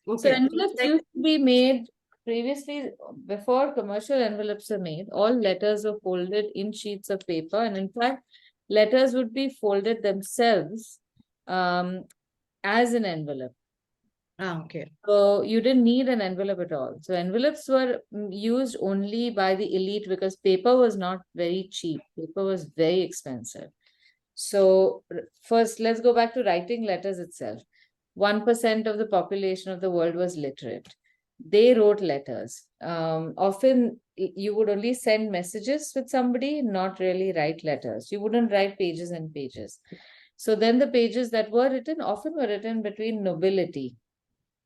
So Okay. envelopes Like, used to be made previously, before commercial envelopes were made, all letters were folded in sheets of paper. And in fact, letters would be folded themselves as an envelope. okay. So you didn't need an envelope at all. So envelopes were used only by the elite because paper was not very cheap. Paper was very expensive. So first, let's go back to writing letters itself. 1% of the population of the world was literate. They wrote letters. Often you would only send messages with somebody, not really write letters. You wouldn't write pages and pages. So then the pages that were written often were written between nobility.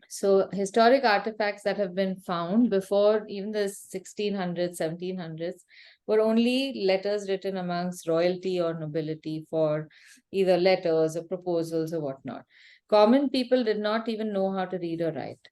So historic artifacts that have been found before even the 1600s, 1700s were only letters written amongst royalty or nobility for either letters or proposals or whatnot. Common people did not even know how to read or write.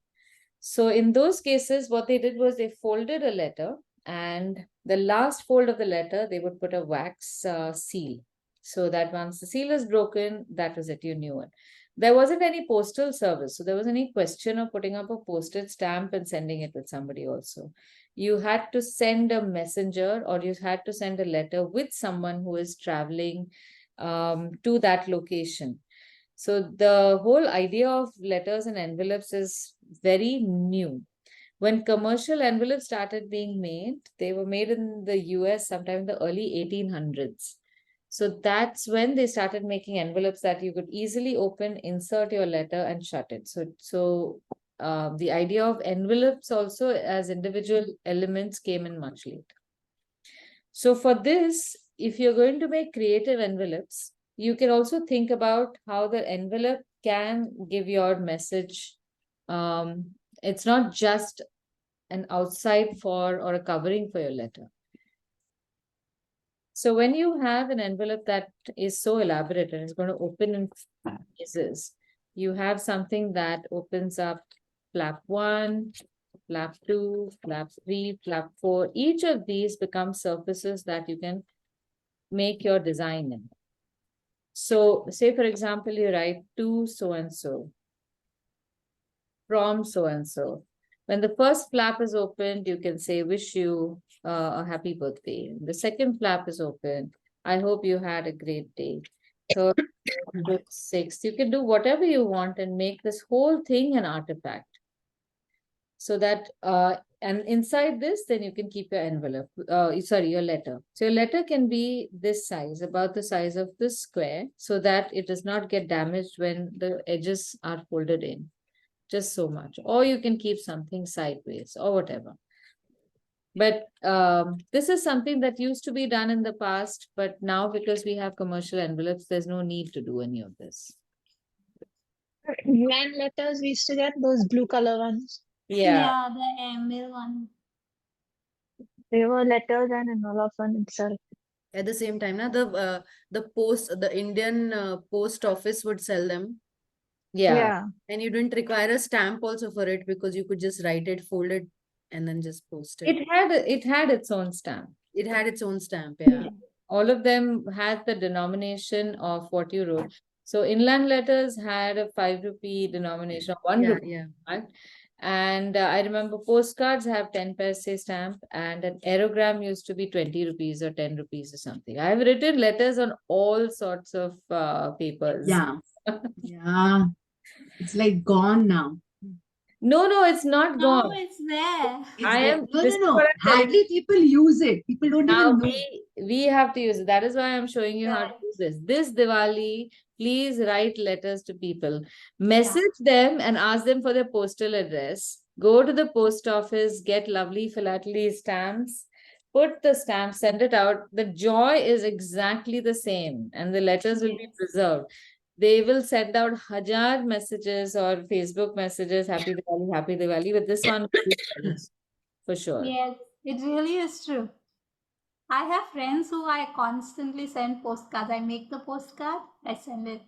So in those cases, what they did was they folded a letter, and the last fold of the letter, they would put a wax seal. So that once the seal is broken, that was it, you knew it. There wasn't any postal service. So there was any question of putting up a postage stamp and sending it with somebody also. You had to send a messenger, or you had to send a letter with someone who is traveling to that location. So the whole idea of letters and envelopes is very new. When commercial envelopes started being made, they were made in the US sometime in the early 1800s. So that's when they started making envelopes that you could easily open, insert your letter, and shut it. So the idea of envelopes also as individual elements came in much later. So for this, if you're going to make creative envelopes, you can also think about how the envelope can give your message. It's not just an outside for or a covering for your letter. So when you have an envelope that is so elaborate and it's going to open in phases, you have something that opens up flap 1, flap 2, flap 3, flap 4. Each of these become surfaces that you can make your design in. So say, for example, you write to so-and-so, from so-and-so. When the first flap is opened, you can say, wish you a happy birthday. The second flap is open. I hope you had a great day. Third, fifth, sixth, you can do whatever you want and make this whole thing an artifact. So that, and inside this, then you can keep your envelope, sorry, your letter. So your letter can be this size, about the size of this square, so that it does not get damaged when the edges are folded in. Just so much. Or you can keep something sideways or whatever. But this is something that used to be done in the past, but now because we have commercial envelopes, there's no need to do any of this. Grand letters, we used to get those blue color ones. Yeah, the email one. They were letters and envelope on itself. At the same time, now the Indian post office would sell them, Yeah. and you didn't require a stamp also for it because you could just write it, fold it, and then just post it. It had its own stamp. It had its own stamp, yeah. All of them had the denomination of what you wrote. So inland letters had a 5 rupee denomination, 1 Yeah, rupee. yeah. Right? And I remember postcards have 10 paise stamp, and an aerogram used to be 20 rupees or 10 rupees or something. I've written letters on all sorts of papers. Yeah. Yeah. It's like gone now. No, it's not No, gone. it's there. It's I there. am. No, This is no, what no. I'm telling you. Hardly people use it. People don't Now even know. we have to use it. That is why I'm showing you how to Correct. do this. This Diwali, please write letters to people. Message them and ask them for their postal address. Go to the post office, get lovely philately stamps, put the stamp, send it out. The joy is exactly the same, and the letters will be Yes. preserved. They will send out hajar messages or Facebook messages, Happy Diwali, but this one will be sent for sure. Yes, it really is true. I have friends who I constantly send postcards. I make the postcard, I send it.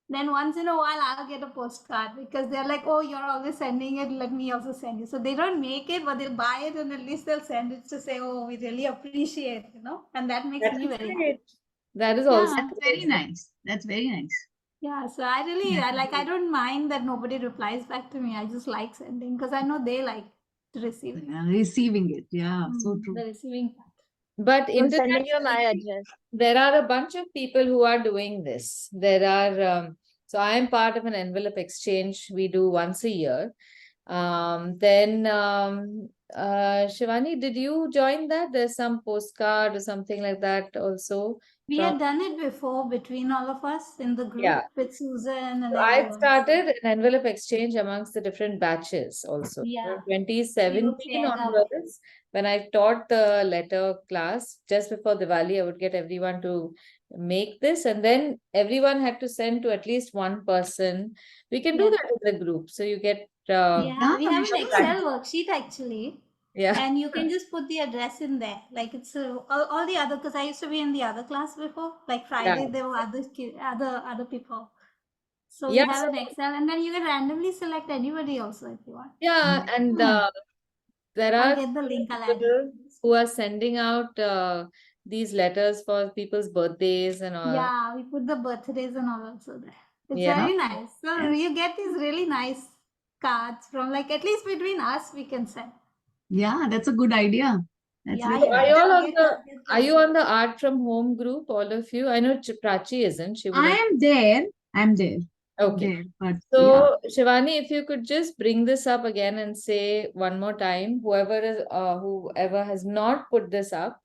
Then once in a while, I'll get a postcard because they're like, oh, you're always sending it. Let me also send you. So they don't make it, but they'll buy it and at least they'll send it to say, oh, we really appreciate, and that makes That me is very happy. great. That is also Yeah. That's very nice. That's very nice. Yeah, so I really, I don't mind that nobody replies back to me. I just like sending because I know they like to receive it. Yeah, receiving it. Yeah, so true. The receiving part. But I'm sending you my internationally, address. there are a bunch of people who are doing this. There are, so I am part of an envelope exchange we do once a year. Shivani, did you join that? There's some postcard or something like that also. We from- had done it before between all of us in the group Yeah. with Susan and So I everyone. started an envelope exchange amongst the different batches also. Yeah. From 2017 share our- onwards, when I taught the letter class, just before Diwali, I would get everyone to make this, and then everyone had to send to at least one person. We can do Yeah. that in the group. So you get, Yeah, we Yeah, have we an should. Excel worksheet actually. yeah. And you can just put the address in there. Like it's all the other, because I used to be in the other class before. Like Friday, Yeah. there were other people. So we Yeah, have so- an Excel, and then you can randomly select anybody also if you want. Yeah, and there I'll are get the link. I'll add people it. who are sending out these letters for people's birthdays and all. Yeah, we put the birthdays and all also there. It's Yeah. very nice. So Yes. you get these really nice cards from, like, at least between us we can send. Yeah, that's a good idea. That's Yeah, very So you are nice. you all I'll on get- the I'll get are you on the art from home group, all of you? I know Prachi isn't. She I wouldn't. am there. I'm there. Okay. There, but yeah. So Shivani, if you could just bring this up again and say one more time, whoever has not put this up,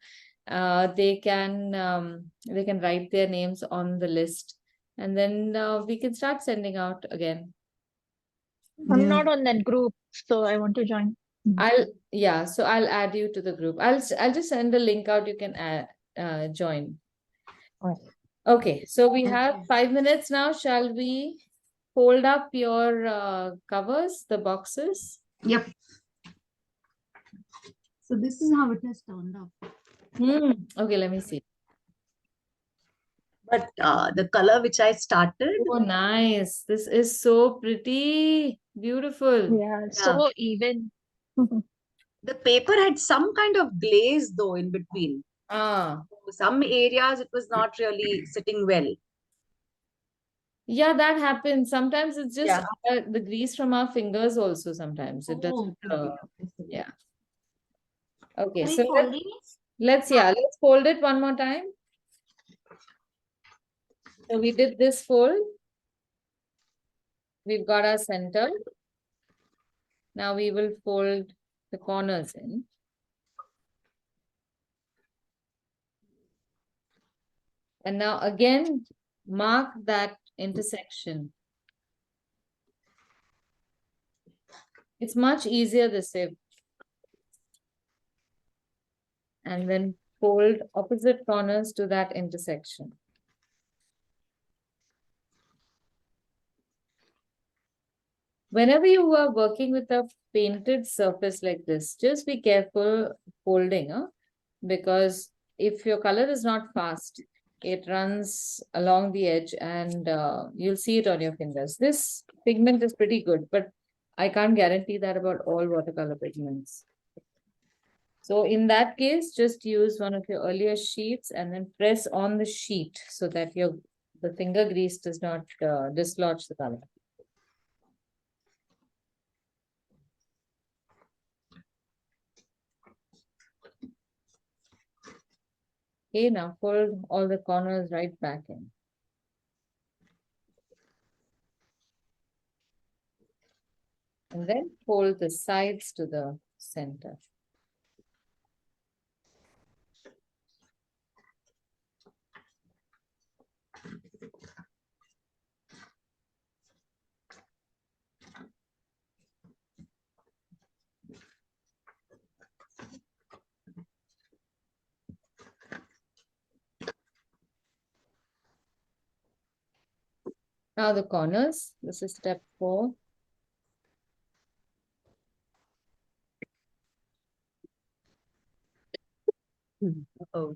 they can write their names on the list, and then we can start sending out again. I'm Yeah. not on that group, so I want to join. So I'll add you to the group. I'll just send the link out. You can join. Okay, so we have 5 minutes now. Shall we fold up your covers, the boxes? Yep. So this is how it has turned out. Okay, let me see. But the color which I started, Oh, nice. This is so pretty. Beautiful. Yeah, so even. the paper had some kind of glaze though in between. Ah, Some areas it was not really sitting well. yeah, that happens. Sometimes it's just Yeah. the grease from our fingers also sometimes. It doesn't. Okay. Yeah. Okay, Are so you folding it? let's fold it one more time. So we did this fold. We've got our center. Now we will fold the corners in. And now again, mark that intersection. It's much easier this way. And then fold opposite corners to that intersection. Whenever you are working with a painted surface like this, just be careful folding, because if your color is not fast, it runs along the edge and you'll see it on your fingers. This pigment is pretty good, but I can't guarantee that about all watercolor pigments. So in that case, just use one of your earlier sheets and then press on the sheet so that the finger grease does not dislodge the color. Okay, now fold all the corners right back in. And then fold the sides to the center. Now the corners, this is step 4. Oh.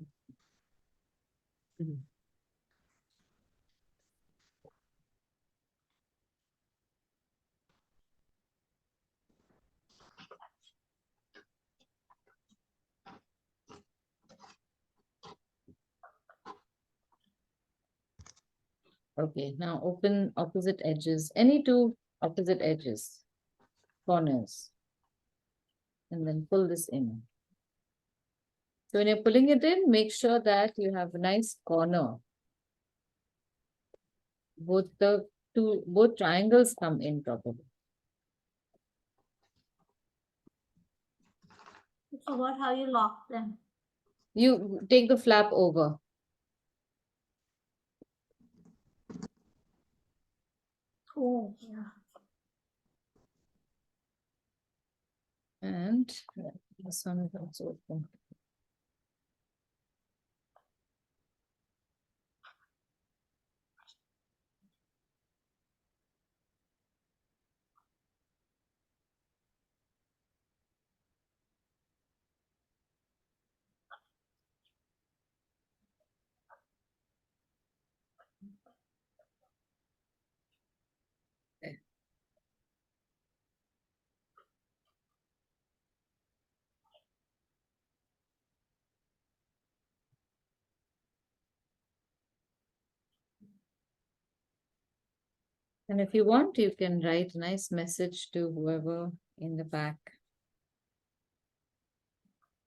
Okay, now open opposite edges, any two opposite edges, corners, and then pull this in. So when you're pulling it in, make sure that you have a nice corner. Both triangles come in properly. I forgot how you lock them. You take the flap over. Oh, yeah. And this one is also open. And if you want, you can write a nice message to whoever in the back.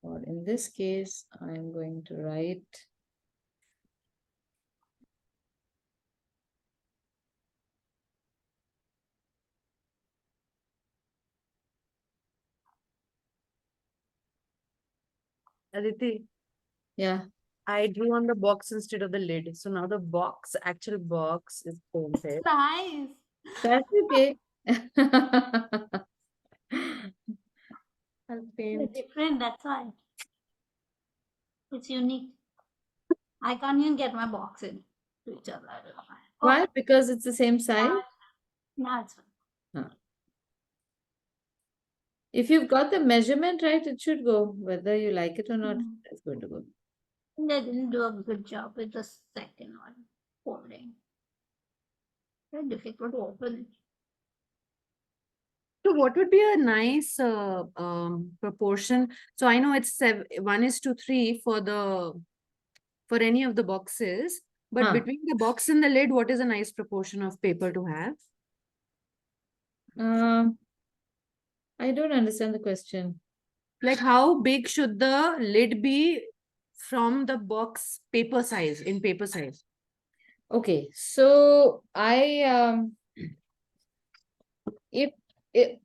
Or in this case, I'm going to write Aditi, yeah. I drew on the box instead of the lid. So now the actual box is painted. Nice. That's okay. I'll They're paint. different, that's why. It's unique. I can't even get my box in to each other. I don't know why. Why? Because it's the same size. Now it's fine. If you've got the measurement right, it should go. Whether you like it or not, Mm. it's going to go. They didn't do a good job with the second one folding. Very difficult to open it. So what would be a nice proportion? So I know it's 1:3 for any of the boxes, but Huh. between the box and the lid, what is a nice proportion of paper to have? I don't understand the question. Like how big should the lid be from the box paper size, in paper size? Okay, so if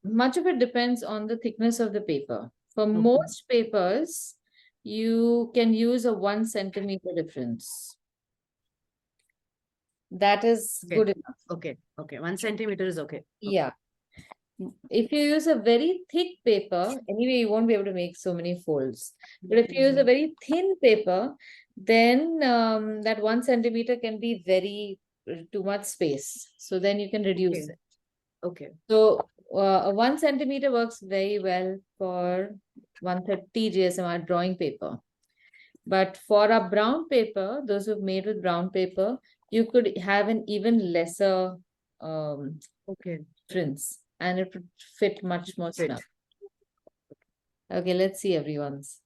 much of it depends on the thickness of the paper. For Okay. most papers, you can use a 1 centimeter difference. That is Okay. good enough. Okay, 1 centimeter is okay. Yeah. If you use a very thick paper, anyway, you won't be able to make so many folds. But if you use a very thin paper, then that 1 centimeter can be very too much space. So then you can reduce Okay. it. Okay. So a 1 centimeter works very well for 130 GSMR drawing paper. But for a brown paper, those who've made with brown paper, you could have an even lesser Okay. difference and it would fit much more Fit. snug. Okay, let's see everyone's.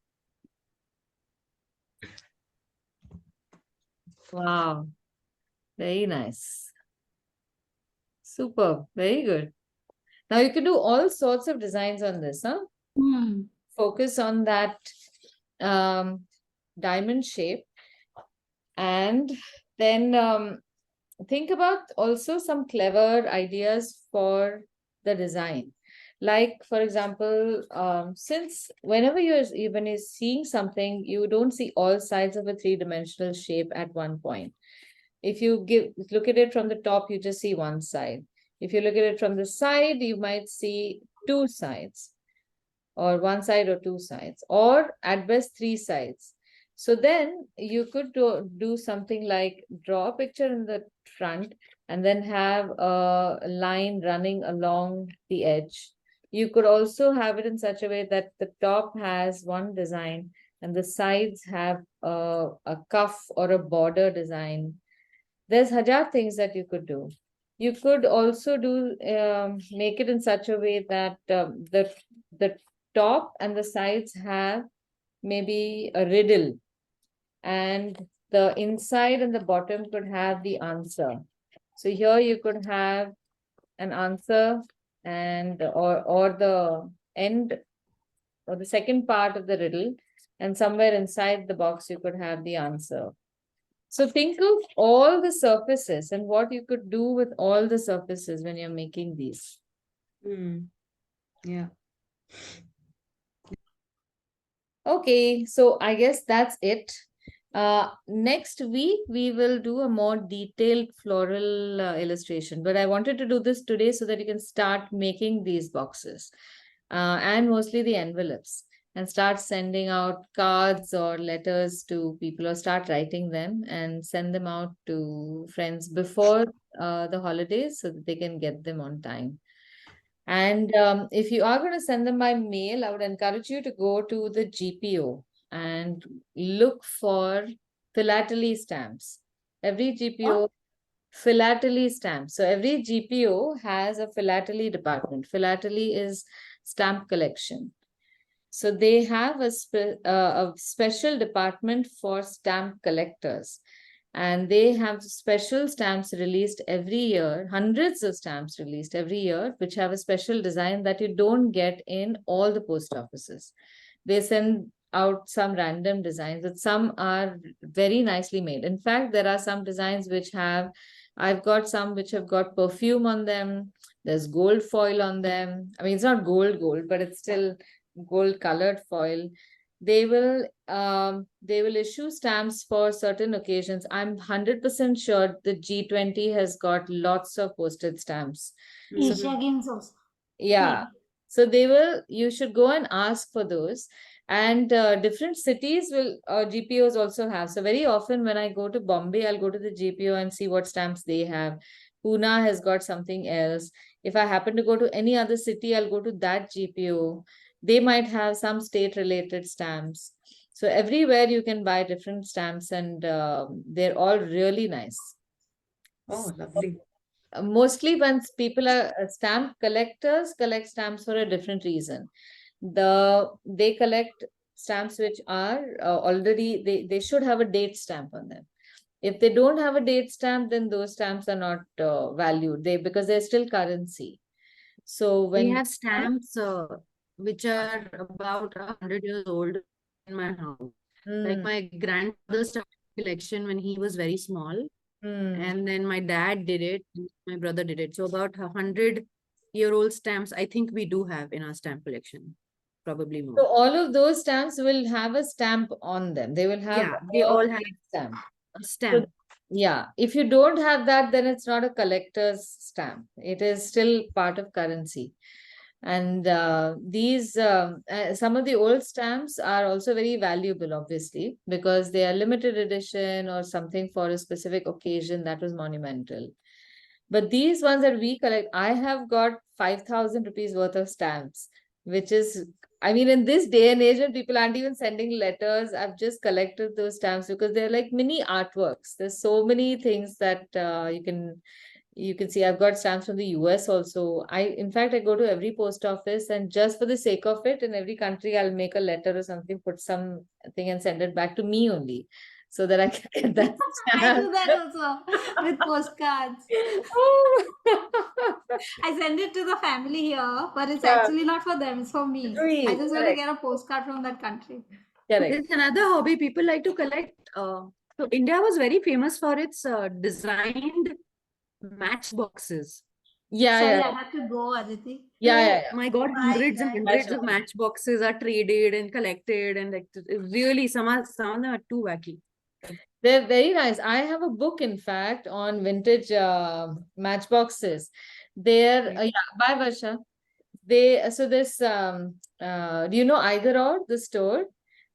Wow, very nice. Super, very good. Now you can do all sorts of designs on this, huh? Focus on that diamond shape and then think about also some clever ideas for the design. Like, for example, since whenever when you're seeing something, you don't see all sides of a three-dimensional shape at one point. If you look at it from the top, you just see one side. If you look at it from the side, you might see two sides, or one side or two sides, or at best three sides. So then you could do something like draw a picture in the front and then have a line running along the edge. You could also have it in such a way that the top has one design and the sides have a cuff or a border design. There's hajar things that you could do. You could also do make it in such a way that the top and the sides have maybe a riddle, and the inside and the bottom could have the answer. So here you could have an answer, and or the end or the second part of the riddle, and somewhere inside the box you could have the answer. So think of all the surfaces and what you could do with all the surfaces when you're making these. Yeah. Okay, so I guess that's it. Next week, we will do a more detailed floral illustration, but I wanted to do this today so that you can start making these boxes and mostly the envelopes, and start sending out cards or letters to people, or start writing them and send them out to friends before the holidays so that they can get them on time. And if you are going to send them by mail, I would encourage you to go to the GPO and look for philately stamps. Every GPO, philately stamps. So every GPO has a philately department. Philately is stamp collection. So they have a special department for stamp collectors. And they have special stamps released every year, hundreds of stamps released every year, which have a special design that you don't get in all the post offices. They send out some random designs, but some are very nicely made. In fact, there are some designs which have, I've got some which have got perfume on them. There's gold foil on them. I mean, it's not gold, but it's still gold colored foil. They will issue stamps for certain occasions. I'm 100% sure the G20 has got lots of postage stamps. Asia Games also. Yeah. So you should go and ask for those. And different cities will GPOs also have. So very often when I go to Bombay, I'll go to the GPO and see what stamps they have. Pune has got something else. If I happen to go to any other city, I'll go to that GPO. They might have some state related stamps. So everywhere you can buy different stamps, and they're all really nice. Oh, lovely. Mostly when people are stamp collectors, collect stamps for a different reason. They collect stamps which are already, they should have a date stamp on them. If they don't have a date stamp, then those stamps are not valued, because they're still currency. So We when have stamps which are about 100 years old in my house. Like my grandfather's stamp collection when he was very small. And then my dad did it, my brother did it. So about 100-year-old stamps, I think we do have in our stamp collection. Probably So more. all of those stamps will have a stamp on them. They will have they all have stamp. a stamp. So, yeah, if you don't have that, then it's not a collector's stamp. It is still part of currency. And some of the old stamps are also very valuable, obviously, because they are limited edition or something for a specific occasion that was monumental. But these ones that we collect, I have got 5,000 rupees worth of stamps, which is, I mean, in this day and age when people aren't even sending letters, I've just collected those stamps because they're like mini artworks. There's so many things that you can see. I've got stamps from the US also. In fact, I go to every post office, and just for the sake of it, in every country, I'll make a letter or something, put something and send it back to me only, so that I can get that I do stamp. that also with postcards. I send it to the family here, but it's actually not for them, it's for me. I just want to get a postcard from that country. Correct. There's another hobby people like to collect. So India was very famous for its designed matchboxes. Yeah, Sorry, yeah, I have to go, Aditi. yeah. Oh my God, Bye, hundreds and guys. hundreds of matchboxes are traded and collected, and like really, some of them are too wacky. They're very nice. I have a book, in fact, on vintage matchboxes. They're Right. yeah. Bye, Varsha. They so this do you know either or the store?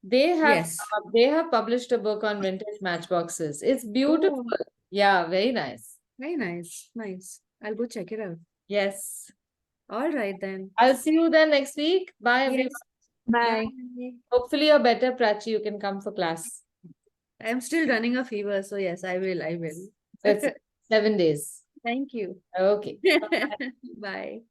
Yes. They have published a book on vintage matchboxes. It's beautiful. Oh, Yeah, very nice. very nice. Nice. I'll go check it out. Yes. All right then. I'll see you then next week. Bye, everyone. Yes. Bye. Bye. Hopefully you're better, Prachi. You can come for class. I'm still running a fever, so yes, I will. I will. That's it. 7 days. Thank you. Okay. Bye.